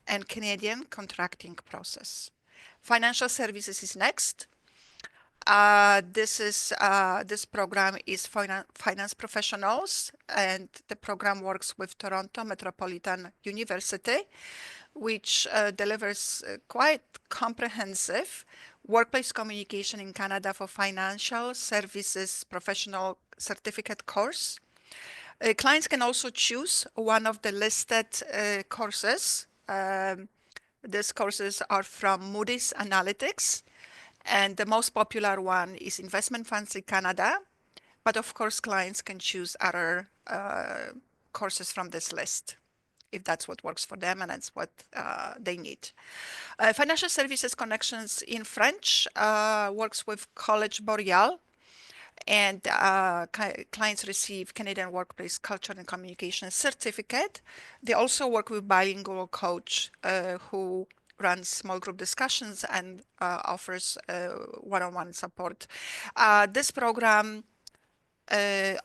and Canadian contracting process. Financial services is next. This program is finance professionals, and the program works with Toronto Metropolitan University, which delivers quite comprehensive workplace communication in Canada for financial services professional certificate course. Clients can also choose one of the listed courses. These courses are from Moody's Analytics, and the most popular one is Investment Funds in Canada. But of course, clients can choose other courses from this list if that's what works for them and that's what they need. Financial Services Connections in French works with College Boreal, and clients receive Canadian Workplace Culture and Communication Certificate. They also work with Bilingual Coach, who runs small group discussions and offers one-on-one support. This program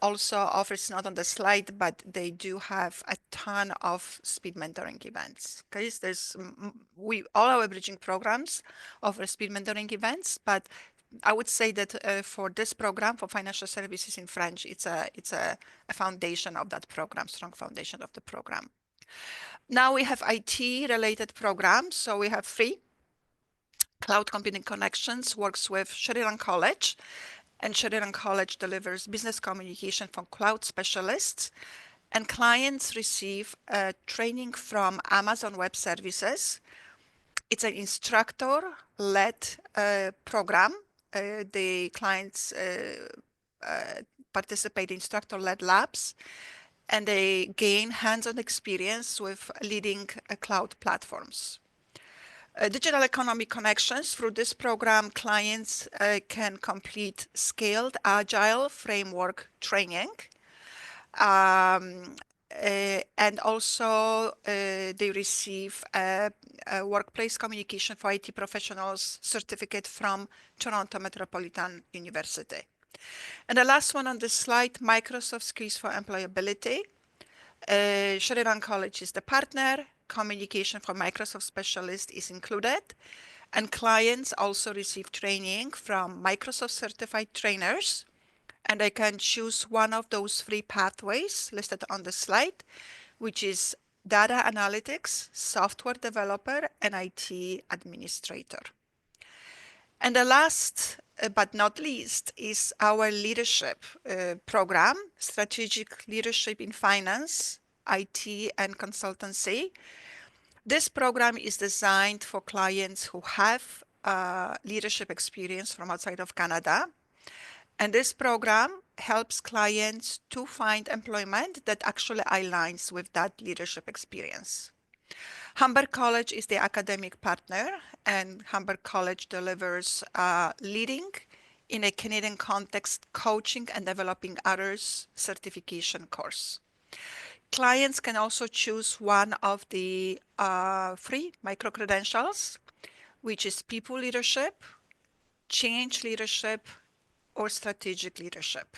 also offers, not on the slide, but they do have a ton of speed mentoring events. Okay, so there's all our bridging programs offer speed mentoring events, but I would say that for this program, for financial services in French, it's a foundation of that program, strong foundation of the program. Now we have IT related programs. So we have free Cloud Computing Connections, works with Sheridan College, and Sheridan College delivers business communication for cloud specialists, and clients receive training from Amazon Web Services. It's an instructor-led program. The clients participate in instructor-led labs, and they gain hands-on experience with leading cloud platforms. Digital Economy Connections. Through this program, clients can complete scaled agile framework training. And also they receive a workplace communication for IT professionals certificate from Toronto Metropolitan University. And the last one on this slide, Microsoft Skills for Employability. Sheridan College is the partner. Communication for Microsoft specialist is included. And clients also receive training from Microsoft certified trainers. And they can choose one of those three pathways listed on the slide, which is data analytics, software developer, and IT administrator. And the last but not least is our leadership program, Strategic Leadership in Finance, IT, and Consultancy. This program is designed for clients who have leadership experience from outside of Canada. And this program helps clients to find employment that actually aligns with that leadership experience. Humber College is the academic partner, and Humber College delivers leading in a Canadian context coaching and developing others certification course. Clients can also choose one of the free micro-credentials, which is people leadership, change leadership, or strategic leadership.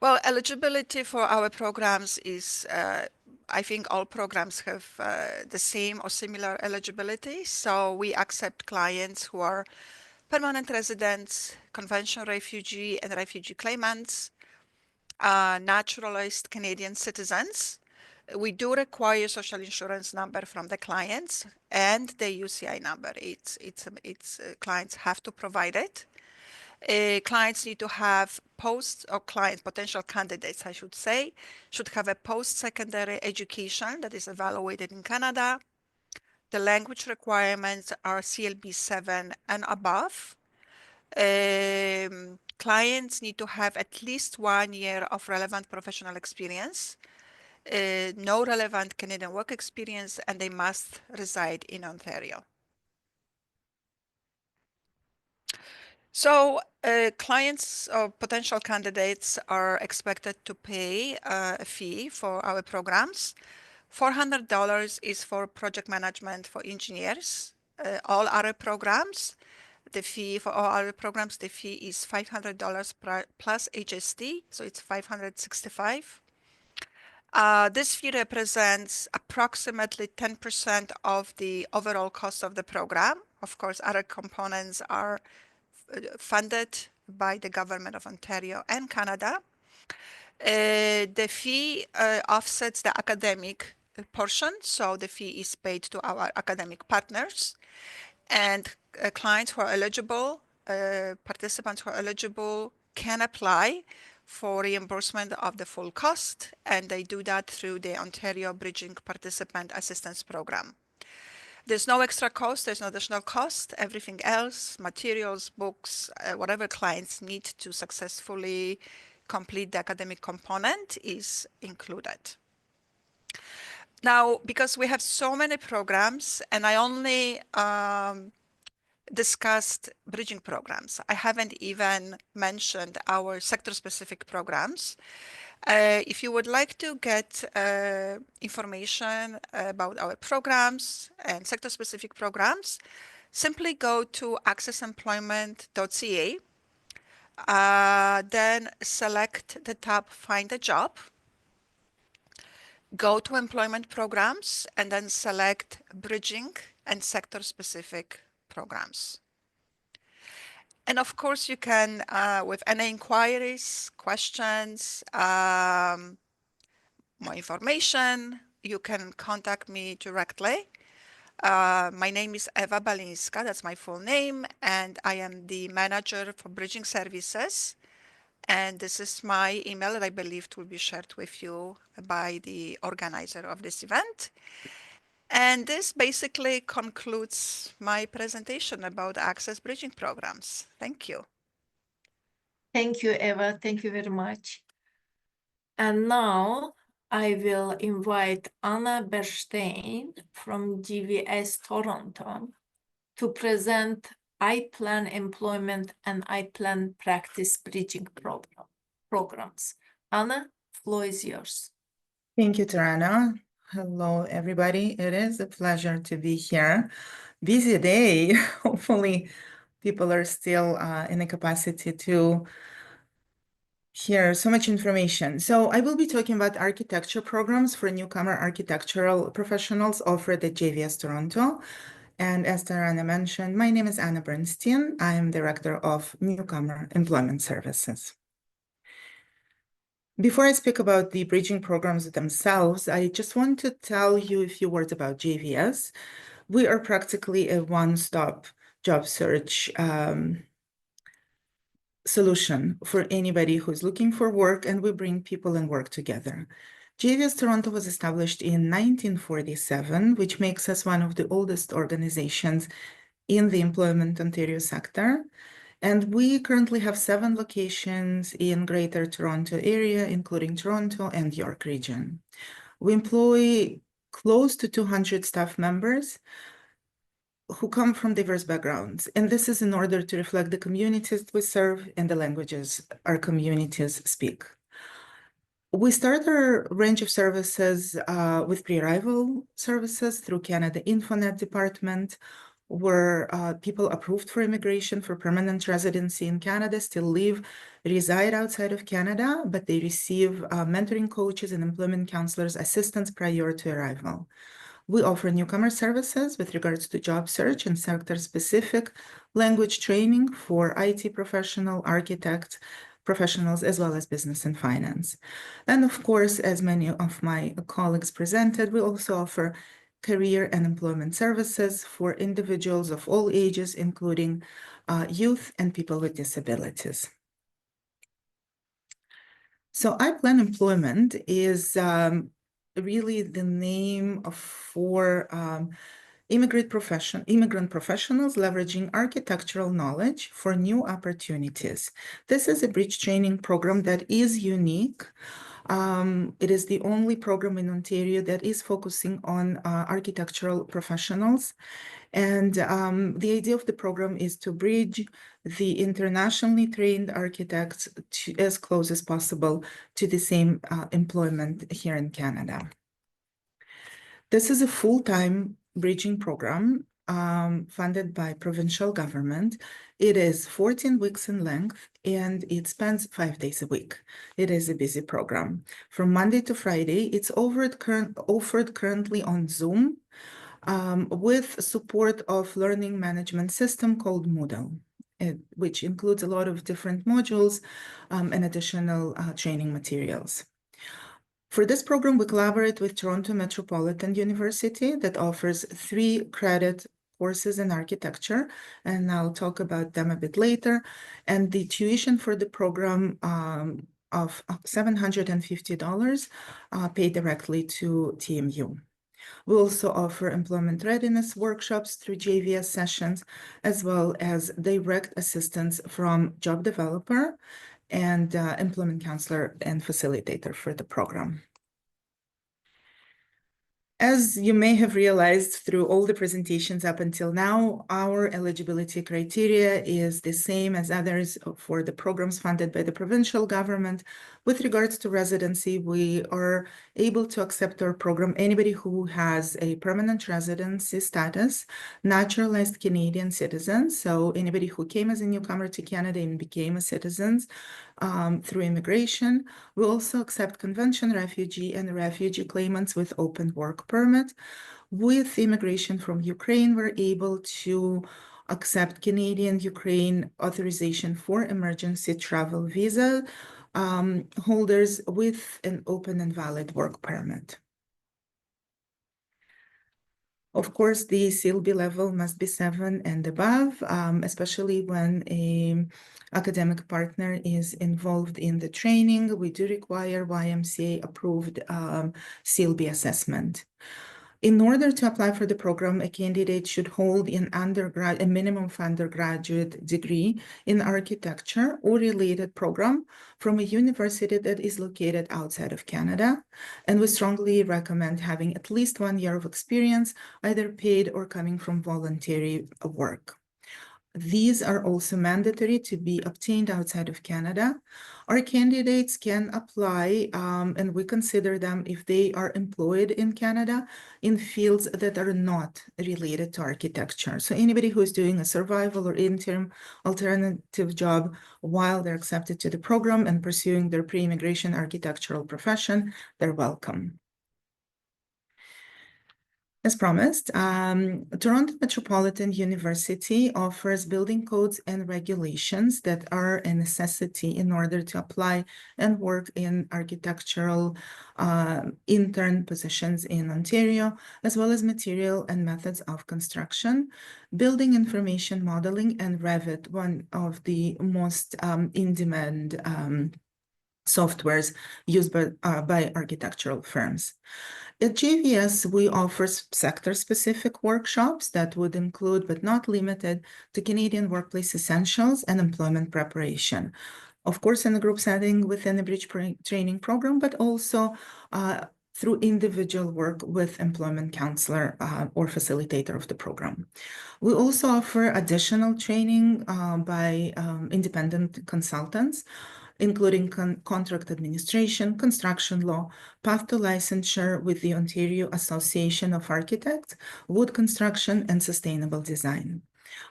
Well, eligibility for our programs is, I think all programs have the same or similar eligibility. So we accept clients who are permanent residents, conventional refugee and refugee claimants, naturalized Canadian citizens. We do require social insurance number from the clients and the UCI number. Clients have to provide it. Clients need to have potential candidates, I should say, should have a post-secondary education that is evaluated in Canada. The language requirements are CLB 7 and above. Clients need to have at least 1 year of relevant professional experience, no relevant Canadian work experience, and they must reside in Ontario. So clients or potential candidates are expected to pay a fee for our programs. $400 is for project management for engineers. All other programs, the fee for all other programs, the fee is $500 plus HST, so it's $565. This fee represents approximately 10% of the overall cost of the program. Of course, other components are funded by the government of Ontario and Canada. The fee offsets the academic portion, so the fee is paid to our academic partners, and clients who are eligible, participants who are eligible can apply for reimbursement of the full cost, and they do that through the Ontario Bridging Participant Assistance Program. There's no extra cost, there's no additional cost. Everything else, materials, books, whatever clients need to successfully complete the academic component is included. Now, because we have so many programs, and I only discussed bridging programs, I haven't even mentioned our sector-specific programs. If you would like to get information about our programs and sector-specific programs, simply go to accessemployment.ca, then select the tab Find a Job, go to Employment Programs, and then select Bridging and Sector-Specific Programs. And of course, you can, with any inquiries, questions, more information, you can contact me directly. My name is Eva Balinska, that's my full name, and I am the manager for Bridging Services. And this is my email that I believe will be shared with you by the organizer of this event. And this basically concludes my presentation about Access Bridging programs. Thank you. Thank you, Eva. Thank you very much. And now I will invite Anna Berstein from GVS Toronto to present I-Plan Employment and I-Plan Practice Bridging programs. Anna, floor is yours. Thank you, Tarana. Hello, everybody. It is a pleasure to be here. Busy day. Hopefully, people are still in a capacity to hear so much information. So I will be talking about architecture programs for newcomer architectural professionals offered at JVS Toronto. And as Tarana mentioned, my name is Anna Bernstein. I am Director of Newcomer Employment Services. Before I speak about the bridging programs themselves, I just want to tell you a few words about JVS. We are practically a one-stop job search solution for anybody who's looking for work, and we bring people and work together. JVS Toronto was established in 1947, which makes us one of the oldest organizations in the Employment Ontario sector. And we currently have 7 locations in Greater Toronto area, including Toronto and York region. We employ close to 200 staff members who come from diverse backgrounds. And this is in order to reflect the communities we serve and the languages our communities speak. We start our range of services with pre-arrival services through Canada Infonet Department, where people approved for immigration for permanent residency in Canada still reside outside of Canada, but they receive mentoring coaches and employment counselors assistance prior to arrival. We offer newcomer services with regards to job search and sector-specific language training for IT professional, architect professionals, as well as business and finance. And of course, as many of my colleagues presented, we also offer career and employment services for individuals of all ages, including youth and people with disabilities. So I-Plan Employment is really the name for immigrant professionals leveraging architectural knowledge for new opportunities. This is a bridge training program that is unique. It is the only program in Ontario that is focusing on architectural professionals. And the idea of the program is to bridge the internationally trained architects as close as possible to the same employment here in Canada. This is a full-time bridging program funded by provincial government. It is 14 weeks in length, and it spans 5 days a week. It is a busy program. From Monday to Friday, it's offered currently on Zoom with support of learning management system called Moodle, which includes a lot of different modules and additional training materials. For this program, we collaborate with Toronto Metropolitan University that offers 3 credit courses in architecture, and I'll talk about them a bit later. And the tuition for the program of $750 paid directly to TMU. We also offer employment readiness workshops through JVS sessions, as well as direct assistance from job developer and employment counselor and facilitator for the program. As you may have realized through all the presentations up until now, our eligibility criteria is the same as others for the programs funded by the provincial government. With regards to residency, we are able to accept our program anybody who has a permanent residency status, naturalized Canadian citizens, so anybody who came as a newcomer to Canada and became a citizen through immigration. We also accept convention refugee and refugee claimants with open work permit. With immigration from Ukraine, we're able to accept Canadian Ukraine authorization for emergency travel visa holders with an open and valid work permit. Of course, the CLB level must be 7 and above, especially when an academic partner is involved in the training. We do require YMCA-approved CLB assessment. In order to apply for the program, a candidate should hold a minimum of undergraduate degree in architecture or related program from a university that is located outside of Canada. And we strongly recommend having at least 1 year of experience, either paid or coming from voluntary work. These are also mandatory to be obtained outside of Canada. Our candidates can apply, and we consider them if they are employed in Canada in fields that are not related to architecture. So anybody who is doing a survival or interim alternative job while they're accepted to the program and pursuing their pre-immigration architectural profession, they're welcome. As promised, Toronto Metropolitan University offers building codes and regulations that are a necessity in order to apply and work in architectural intern positions in Ontario, as well as material and methods of construction, building information modeling, and Revit, one of the most in-demand softwares used by architectural firms. At JVS, we offer sector-specific workshops that would include, but not limited to, Canadian workplace essentials and employment preparation. Of course, in a group setting within a bridge training program, but also through individual work with employment counselor or facilitator of the program. We also offer additional training by independent consultants, including contract administration, construction law, path to licensure with the Ontario Association of Architects, wood construction, and sustainable design.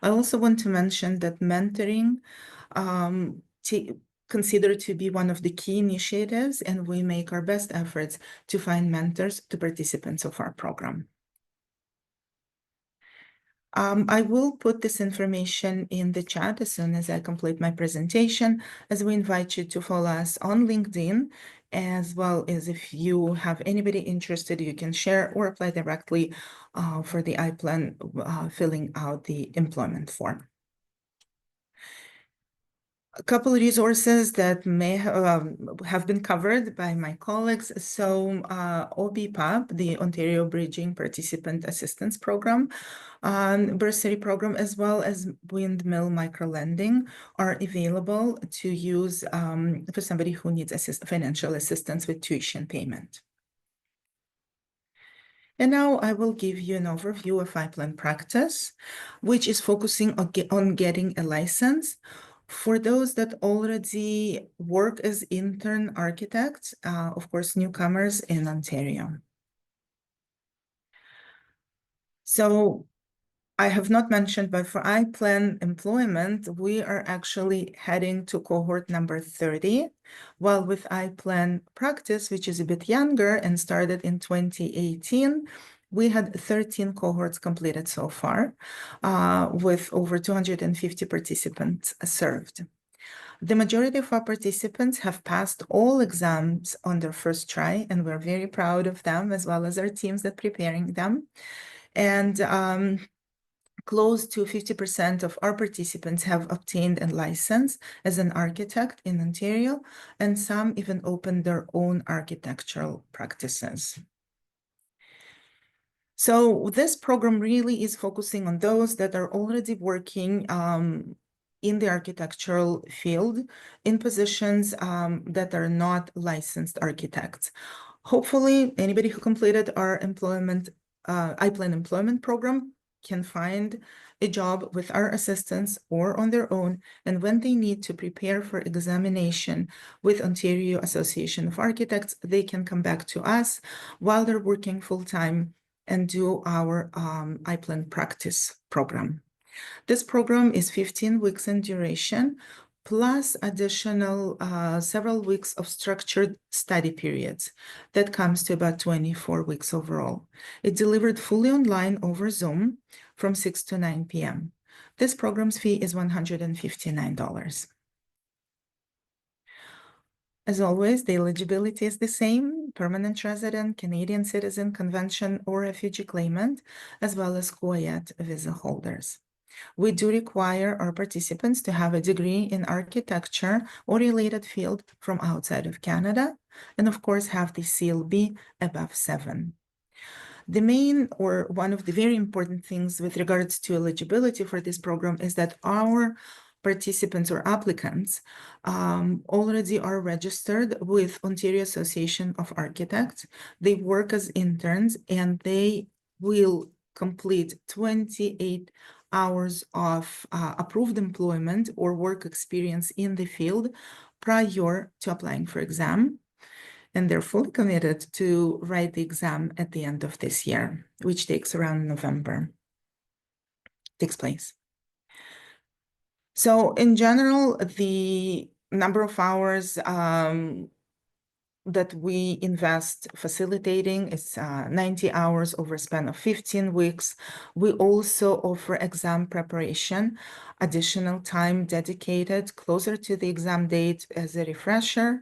I also want to mention that mentoring considered to be one of the key initiatives, and we make our best efforts to find mentors to participants of our program. I will put this information in the chat as soon as I complete my presentation, as we invite you to follow us on LinkedIn, as well as if you have anybody interested, you can share or apply directly for the I-Plan filling out the employment form. A couple of resources that may have been covered by my colleagues. So OBPAP, the Ontario Bridging Participant Assistance Program, bursary program, as well as windmill microlending are available to use for somebody who needs financial assistance with tuition payment. And now I will give you an overview of I-Plan practice, which is focusing on getting a license. For those that already work as intern architects, of course, newcomers in Ontario. So I have not mentioned, but for I-Plan employment, we are actually heading to cohort number 30, while with I-Plan practice, which is a bit younger and started in 2018, we had 13 cohorts completed so far, with over 250 participants served. The majority of our participants have passed all exams on their first try, and we're very proud of them, as well as our teams that are preparing them. And close to 50% of our participants have obtained a license as an architect in Ontario, and some even opened their own architectural practices. So this program really is focusing on those that are already working in the architectural field in positions that are not licensed architects. Hopefully, anybody who completed our iPlan employment program can find a job with our assistance or on their own, and when they need to prepare for examination with Ontario Association of Architects, they can come back to us while they're working full-time and do our iPlan practice program. This program is 15 weeks in duration, plus additional several weeks of structured study periods. That comes to about 24 weeks overall. It's delivered fully online over Zoom from 6 to 9 p.m. This program's fee is $159. As always, the eligibility is the same: permanent resident, Canadian citizen, convention, or refugee claimant, as well as COIAT visa holders. We do require our participants to have a degree in architecture or related field from outside of Canada, and of course have the CLB above 7. The main, or one of the very important things with regards to eligibility for this program is that our participants or applicants already are registered with Ontario Association of Architects. They work as interns, and they will complete 28 hours of approved employment or work experience in the field prior to applying for exam. And they're fully committed to write the exam at the end of this year, which takes around November, takes place. So in general, the number of hours that we invest facilitating is 90 hours over a span of 15 weeks. We also offer exam preparation, additional time dedicated closer to the exam date as a refresher,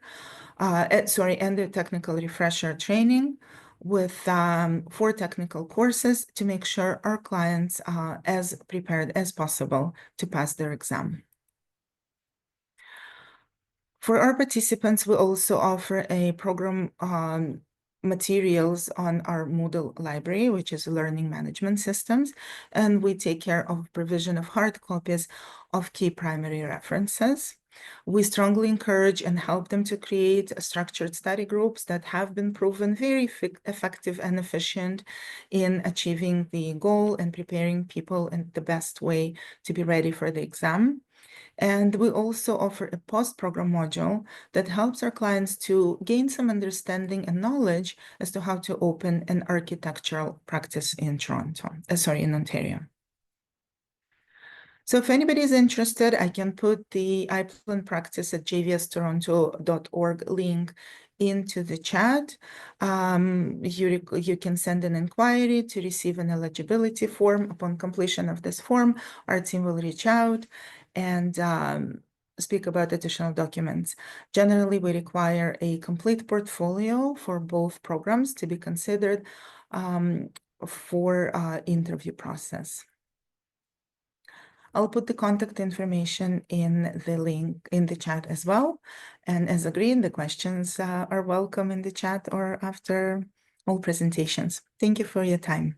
and the technical refresher training with 4 technical courses to make sure our clients are as prepared as possible to pass their exam. For our participants, we also offer a program materials on our Moodle library, which is learning management systems, and we take care of provision of hard copies of key primary references. We strongly encourage and help them to create structured study groups that have been proven very effective and efficient in achieving the goal and preparing people in the best way to be ready for the exam. And we also offer a post-program module that helps our clients to gain some understanding and knowledge as to how to open an architectural practice in in Ontario. So if anybody is interested, I can put the iPlan practice at jvstoronto.org link into the chat. You can send an inquiry to receive an eligibility form. Upon completion of this form, our team will reach out and speak about additional documents. Generally, we require a complete portfolio for both programs to be considered for interview process. I'll put the contact information in the link in the chat as well. And as agreed, the questions are welcome in the chat or after all presentations. Thank you for your time.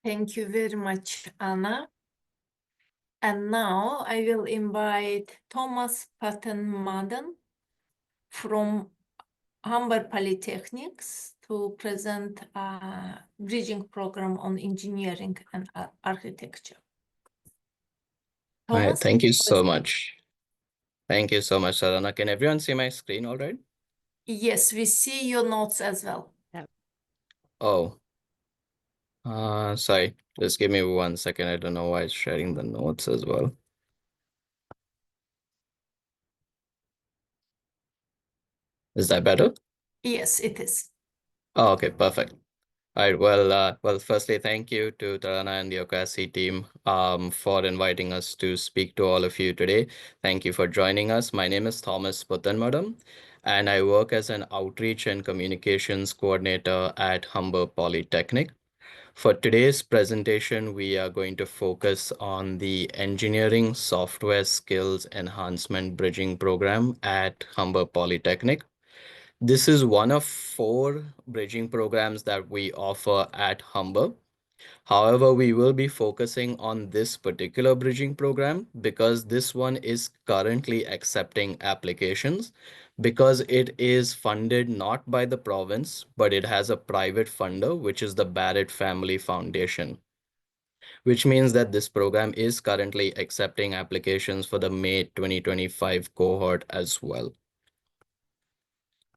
Thank you very much, Anna. And now I will invite Thomas Patton-Madden from Humber Polytechnics to present a bridging program on engineering and architecture. All right, Thomas, thank you so much. Thank you so much, Sarana. Can everyone see my screen all right? yes, we see your notes as well. Oh, sorry. Just give me 1 second. I don't know why it's sharing the notes as well. Is that better? Yes, it is. Oh, okay, perfect. All right. Well, firstly, thank you to Tarana and the OCASI team for inviting us to speak to all of you today. Thank you for joining us. My name is Thomas Puthanmadam, and I work as an outreach and communications coordinator at Humber Polytechnic. For today's presentation, we are going to focus on the Engineering Software Skills Enhancement Bridging Program at Humber Polytechnic. This is one of 4 bridging programs that we offer at Humber. However, we will be focusing on this particular bridging program because this one is currently accepting applications because it is funded not by the province, but it has a private funder, which is the Barrett Family Foundation, which means that this program is currently accepting applications for the May 2025 cohort as well.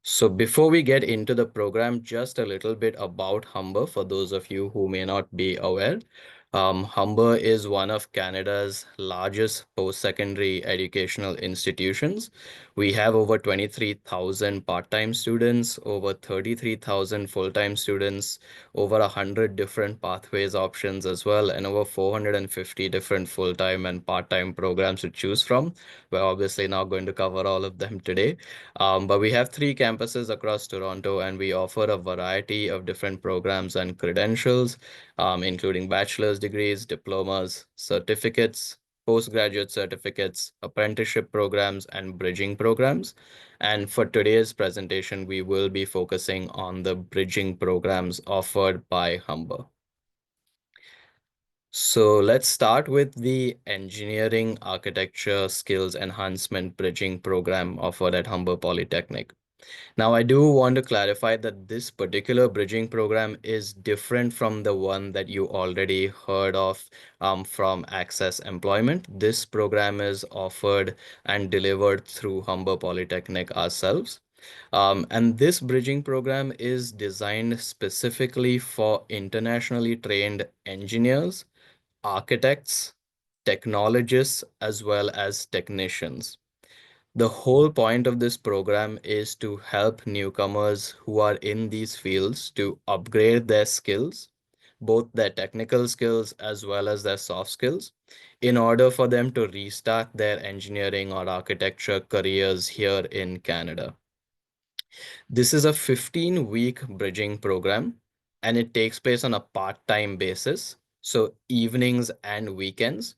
So before we get into the program, just a little bit about Humber for those of you who may not be aware. Humber is one of Canada's largest post-secondary educational institutions. We have over 23,000 part-time students, over 33,000 full-time students, over 100 different pathways options as well, and over 450 different full-time and part-time programs to choose from. We're obviously not going to cover all of them today. But we have 3 campuses across Toronto, and we offer a variety of different programs and credentials, including bachelor's degrees, diplomas, certificates, postgraduate certificates, apprenticeship programs, and bridging programs. And for today's presentation, we will be focusing on the bridging programs offered by Humber. So let's start with the Engineering Architecture Skills Enhancement Bridging Program offered at Humber Polytechnic. Now, I do want to clarify that this particular bridging program is different from the one that you already heard of from Access Employment. This program is offered and delivered through Humber Polytechnic ourselves. And this bridging program is designed specifically for internationally trained engineers, architects, technologists, as well as technicians. The whole point of this program is to help newcomers who are in these fields to upgrade their skills, both their technical skills as well as their soft skills, in order for them to restart their engineering or architecture careers here in Canada. This is a 15-week bridging program, and it takes place on a part-time basis, so evenings and weekends.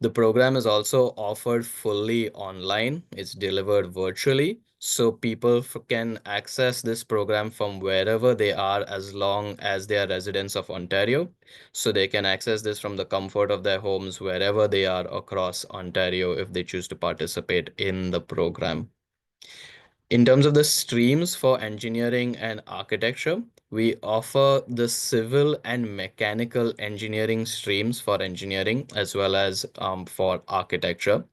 The program is also offered fully online. It's delivered virtually, so people can access this program from wherever they are as long as they are residents of Ontario. So they can access this from the comfort of their homes wherever they are across Ontario if they choose to participate in the program. In terms of the streams for engineering and architecture, we offer the civil and mechanical engineering streams for engineering as well as for architecture.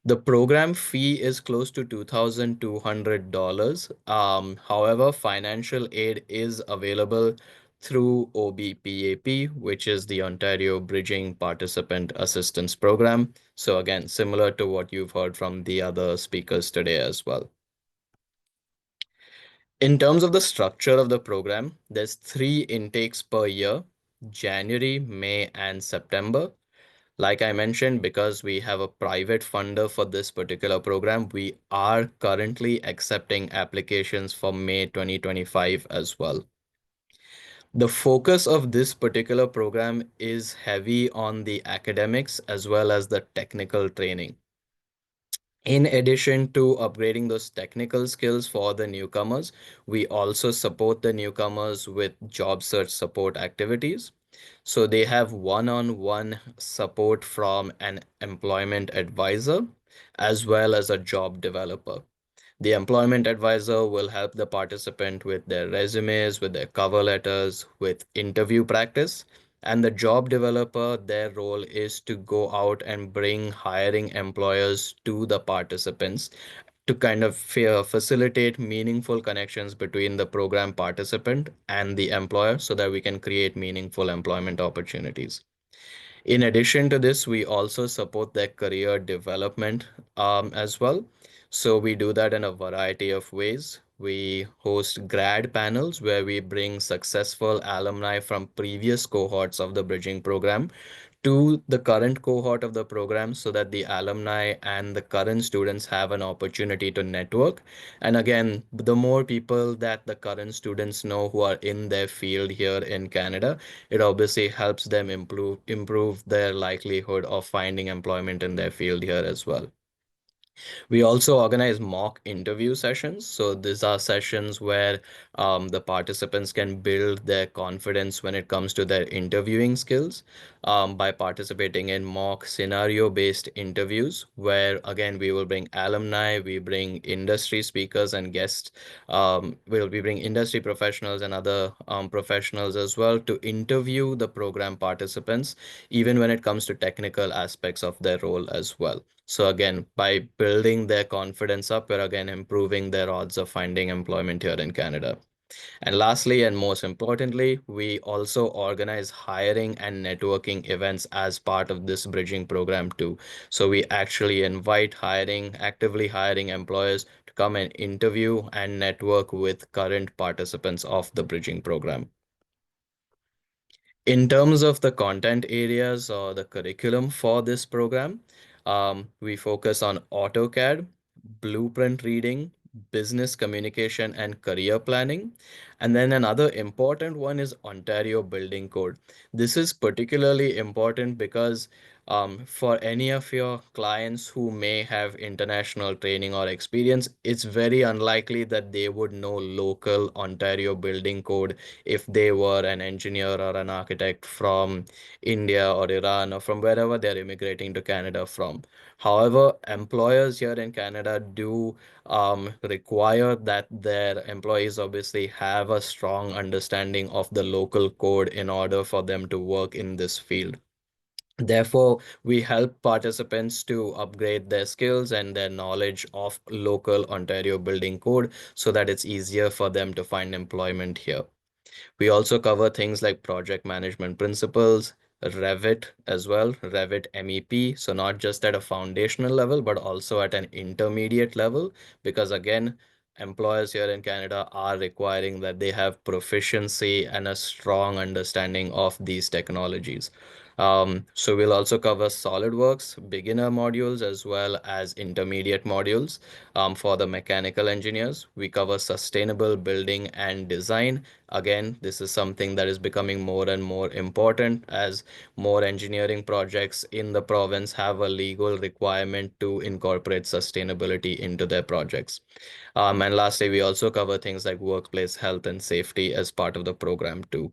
The program fee is close to $2,200. However, financial aid is available through OBPAP, which is the Ontario Bridging Participant Assistance Program. So again, similar to what you've heard from the other speakers today as well. In terms of the structure of the program, there's 3 intakes per year: January, May, and September. Like I mentioned, because we have a private funder for this particular program, we are currently accepting applications for May 2025 as well. The focus of this particular program is heavy on the academics as well as the technical training. In addition to upgrading those technical skills for the newcomers, we also support the newcomers with job search support activities. So they have one-on-one support from an employment advisor as well as a job developer. The employment advisor will help the participant with their resumes, with their cover letters, with interview practice. And the job developer, their role is to go out and bring hiring employers to the participants to kind of facilitate meaningful connections between the program participant and the employer so that we can create meaningful employment opportunities. In addition to this, we also support their career development as well. So we do that in a variety of ways. We host grad panels where we bring successful alumni from previous cohorts of the bridging program to the current cohort of the program so that the alumni and the current students have an opportunity to network. And again, the more people that the current students know who are in their field here in Canada, it obviously helps them improve their likelihood of finding employment in their field here as well. We also organize mock interview sessions. So these are sessions where the participants can build their confidence when it comes to their interviewing skills by participating in mock scenario-based interviews, where again we will bring alumni, we bring industry speakers and guests. We bring industry professionals and other professionals as well to interview the program participants, even when it comes to technical aspects of their role as well. So again, by building their confidence up, we're again improving their odds of finding employment here in Canada. And lastly, and most importantly, we also organize hiring and networking events as part of this bridging program too. So we actually invite actively hiring employers to come and interview and network with current participants of the bridging program. In terms of the content areas or the curriculum for this program, we focus on AutoCAD, blueprint reading, business communication, and career planning. And then another important one is Ontario Building Code. This is particularly important because for any of your clients who may have international training or experience, it's very unlikely that they would know local Ontario Building Code if they were an engineer or an architect from India or Iran or from wherever they're immigrating to Canada from. However, employers here in Canada do require that their employees obviously have a strong understanding of the local code in order for them to work in this field. Therefore, we help participants to upgrade their skills and their knowledge of local Ontario Building Code so that it's easier for them to find employment here. We also cover things like project management principles, Revit as well, Revit MEP. So not just at a foundational level, but also at an intermediate level, because again, employers here in Canada are requiring that they have proficiency and a strong understanding of these technologies. So we'll also cover SolidWorks beginner modules as well as intermediate modules. For the mechanical engineers, we cover sustainable building and design. Again, this is something that is becoming more and more important as more engineering projects in the province have a legal requirement to incorporate sustainability into their projects. And lastly, we also cover things like workplace health and safety as part of the program too.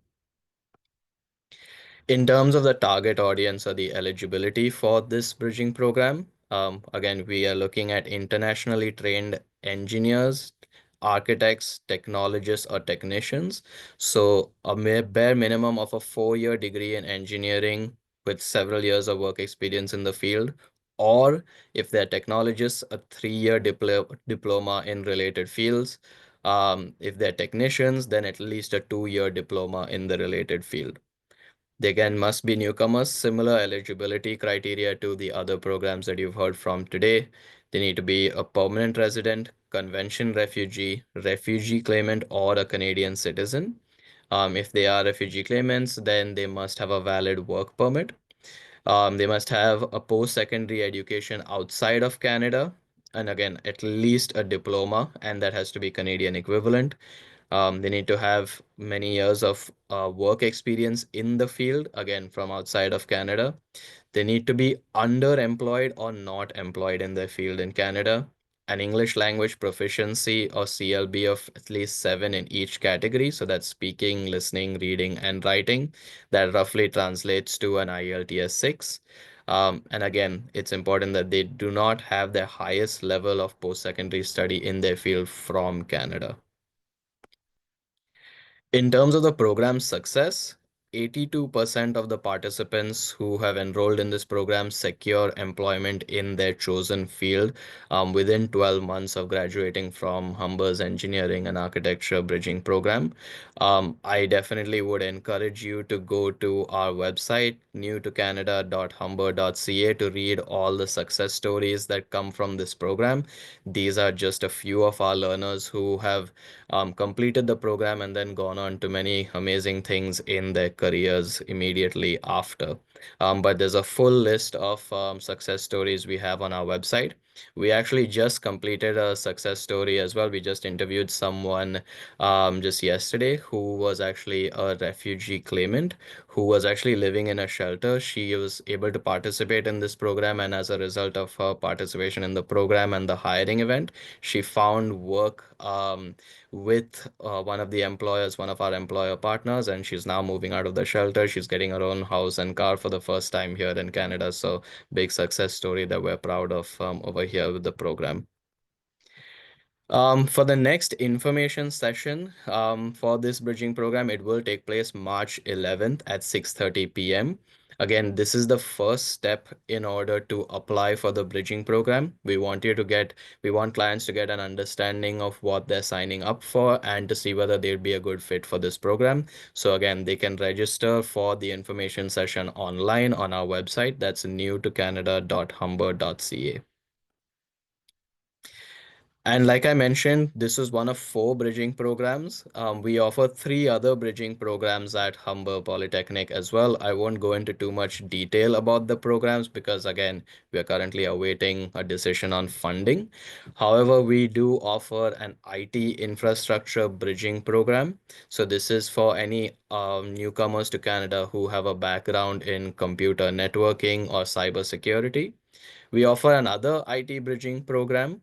In terms of the target audience or the eligibility for this bridging program, again, we are looking at internationally trained engineers, architects, technologists, or technicians. So a bare minimum of a 4-year degree in engineering with several years of work experience in the field, or if they're technologists, a 3-year diploma in related fields. If they're technicians, then at least a 2-year diploma in the related field. They again must be newcomers, similar eligibility criteria to the other programs that you've heard from today. They need to be a permanent resident, convention refugee, refugee claimant, or a Canadian citizen. If they are refugee claimants, then they must have a valid work permit. They must have a post-secondary education outside of Canada, and again, at least a diploma, and that has to be Canadian equivalent. They need to have many years of work experience in the field, again, from outside of Canada. They need to be underemployed or not employed in their field in Canada. An English language proficiency or CLB of at least 7 in each category. So that's speaking, listening, reading, and writing. That roughly translates to an IELTS 6. And again, it's important that they do not have the highest level of post-secondary study in their field from Canada. In terms of the program's success, 82% of the participants who have enrolled in this program secure employment in their chosen field within 12 months of graduating from Humber's Engineering and Architecture Bridging Program. I definitely would encourage you to go to our website, newtocanada.humber.ca, to read all the success stories that come from this program. These are just a few of our learners who have completed the program and then gone on to many amazing things in their careers immediately after. But there's a full list of success stories we have on our website. We actually just completed a success story as well. We just interviewed someone just yesterday who was actually a refugee claimant who was actually living in a shelter. She was able to participate in this program, and as a result of her participation in the program and the hiring event, she found work with one of our employer partners, and she's now moving out of the shelter. She's getting her own house and car for the first time here in Canada. So big success story that we're proud of over here with the program. For the next information session for this bridging program, it will take place March 11th at 6:30 p.m. Again, this is the first step in order to apply for the bridging program. We want clients to get an understanding of what they're signing up for and to see whether they'd be a good fit for this program. So again, they can register for the information session online on our website. That's newtocanada.humber.ca. And like I mentioned, this is one of 4 bridging programs. We offer 3 other bridging programs at Humber Polytechnic as well. I won't go into too much detail about the programs because, again, we are currently awaiting a decision on funding. However, we do offer an IT infrastructure bridging program. So this is for any newcomers to Canada who have a background in computer networking or cybersecurity. We offer another IT bridging program,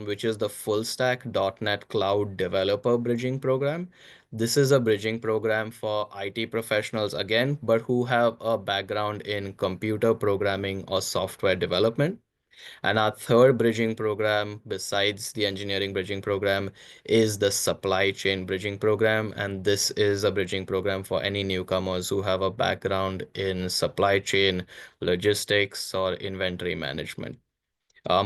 which is the full stack .NET Cloud Developer Bridging Program. This is a bridging program for IT professionals again, but who have a background in computer programming or software development. And our third bridging program, besides the engineering bridging program, is the supply chain bridging program. And this is a bridging program for any newcomers who have a background in supply chain, logistics, or inventory management,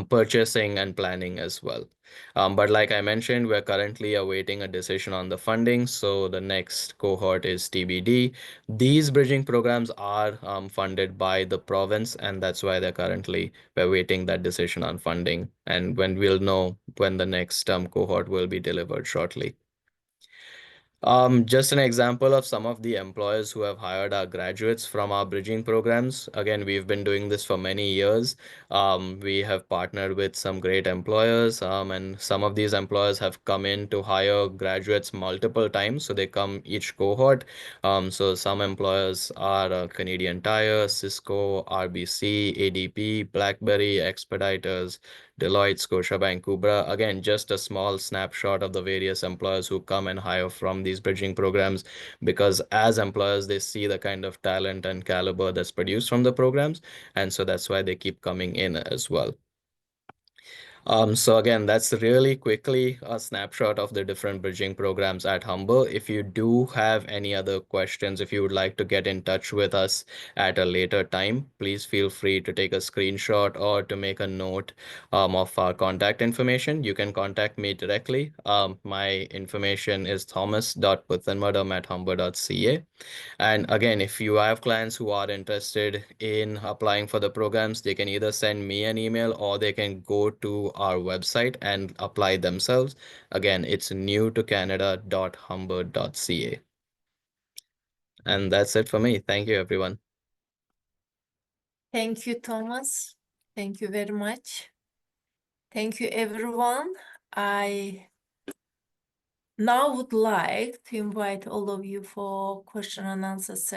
purchasing and planning as well. But like I mentioned, we're currently awaiting a decision on the funding. So the next cohort is TBD. These bridging programs are funded by the province, and that's why we're waiting that decision on funding. And when we'll know when the next cohort will be delivered shortly. Just an example of some of the employers who have hired our graduates from our bridging programs. Again, we've been doing this for many years. We have partnered with some great employers, and some of these employers have come in to hire graduates multiple times. So they come each cohort. So some employers are Canadian Tire, Cisco, RBC, ADP, BlackBerry, Expeditors, Deloitte, Scotiabank, Kubra. Again, just a small snapshot of the various employers who come and hire from these bridging programs, because as employers, they see the kind of talent and caliber that's produced from the programs. And so that's why they keep coming in as well. So again, that's really quickly a snapshot of the different bridging programs at Humber. If you do have any other questions, if you would like to get in touch with us at a later time, please feel free to take a screenshot or to make a note of our contact information. You can contact me directly. My information is thomas.puthenmadam@humber.ca. And again, if you have clients who are interested in applying for the programs, they can either send me an email or they can go to our website and apply themselves. Again, it's newtocanada.humber.ca. And that's it for me. Thank you, everyone. Thank you, Thomas. Thank you very much. Thank you, everyone. I now would like to invite all of you for question and answer session.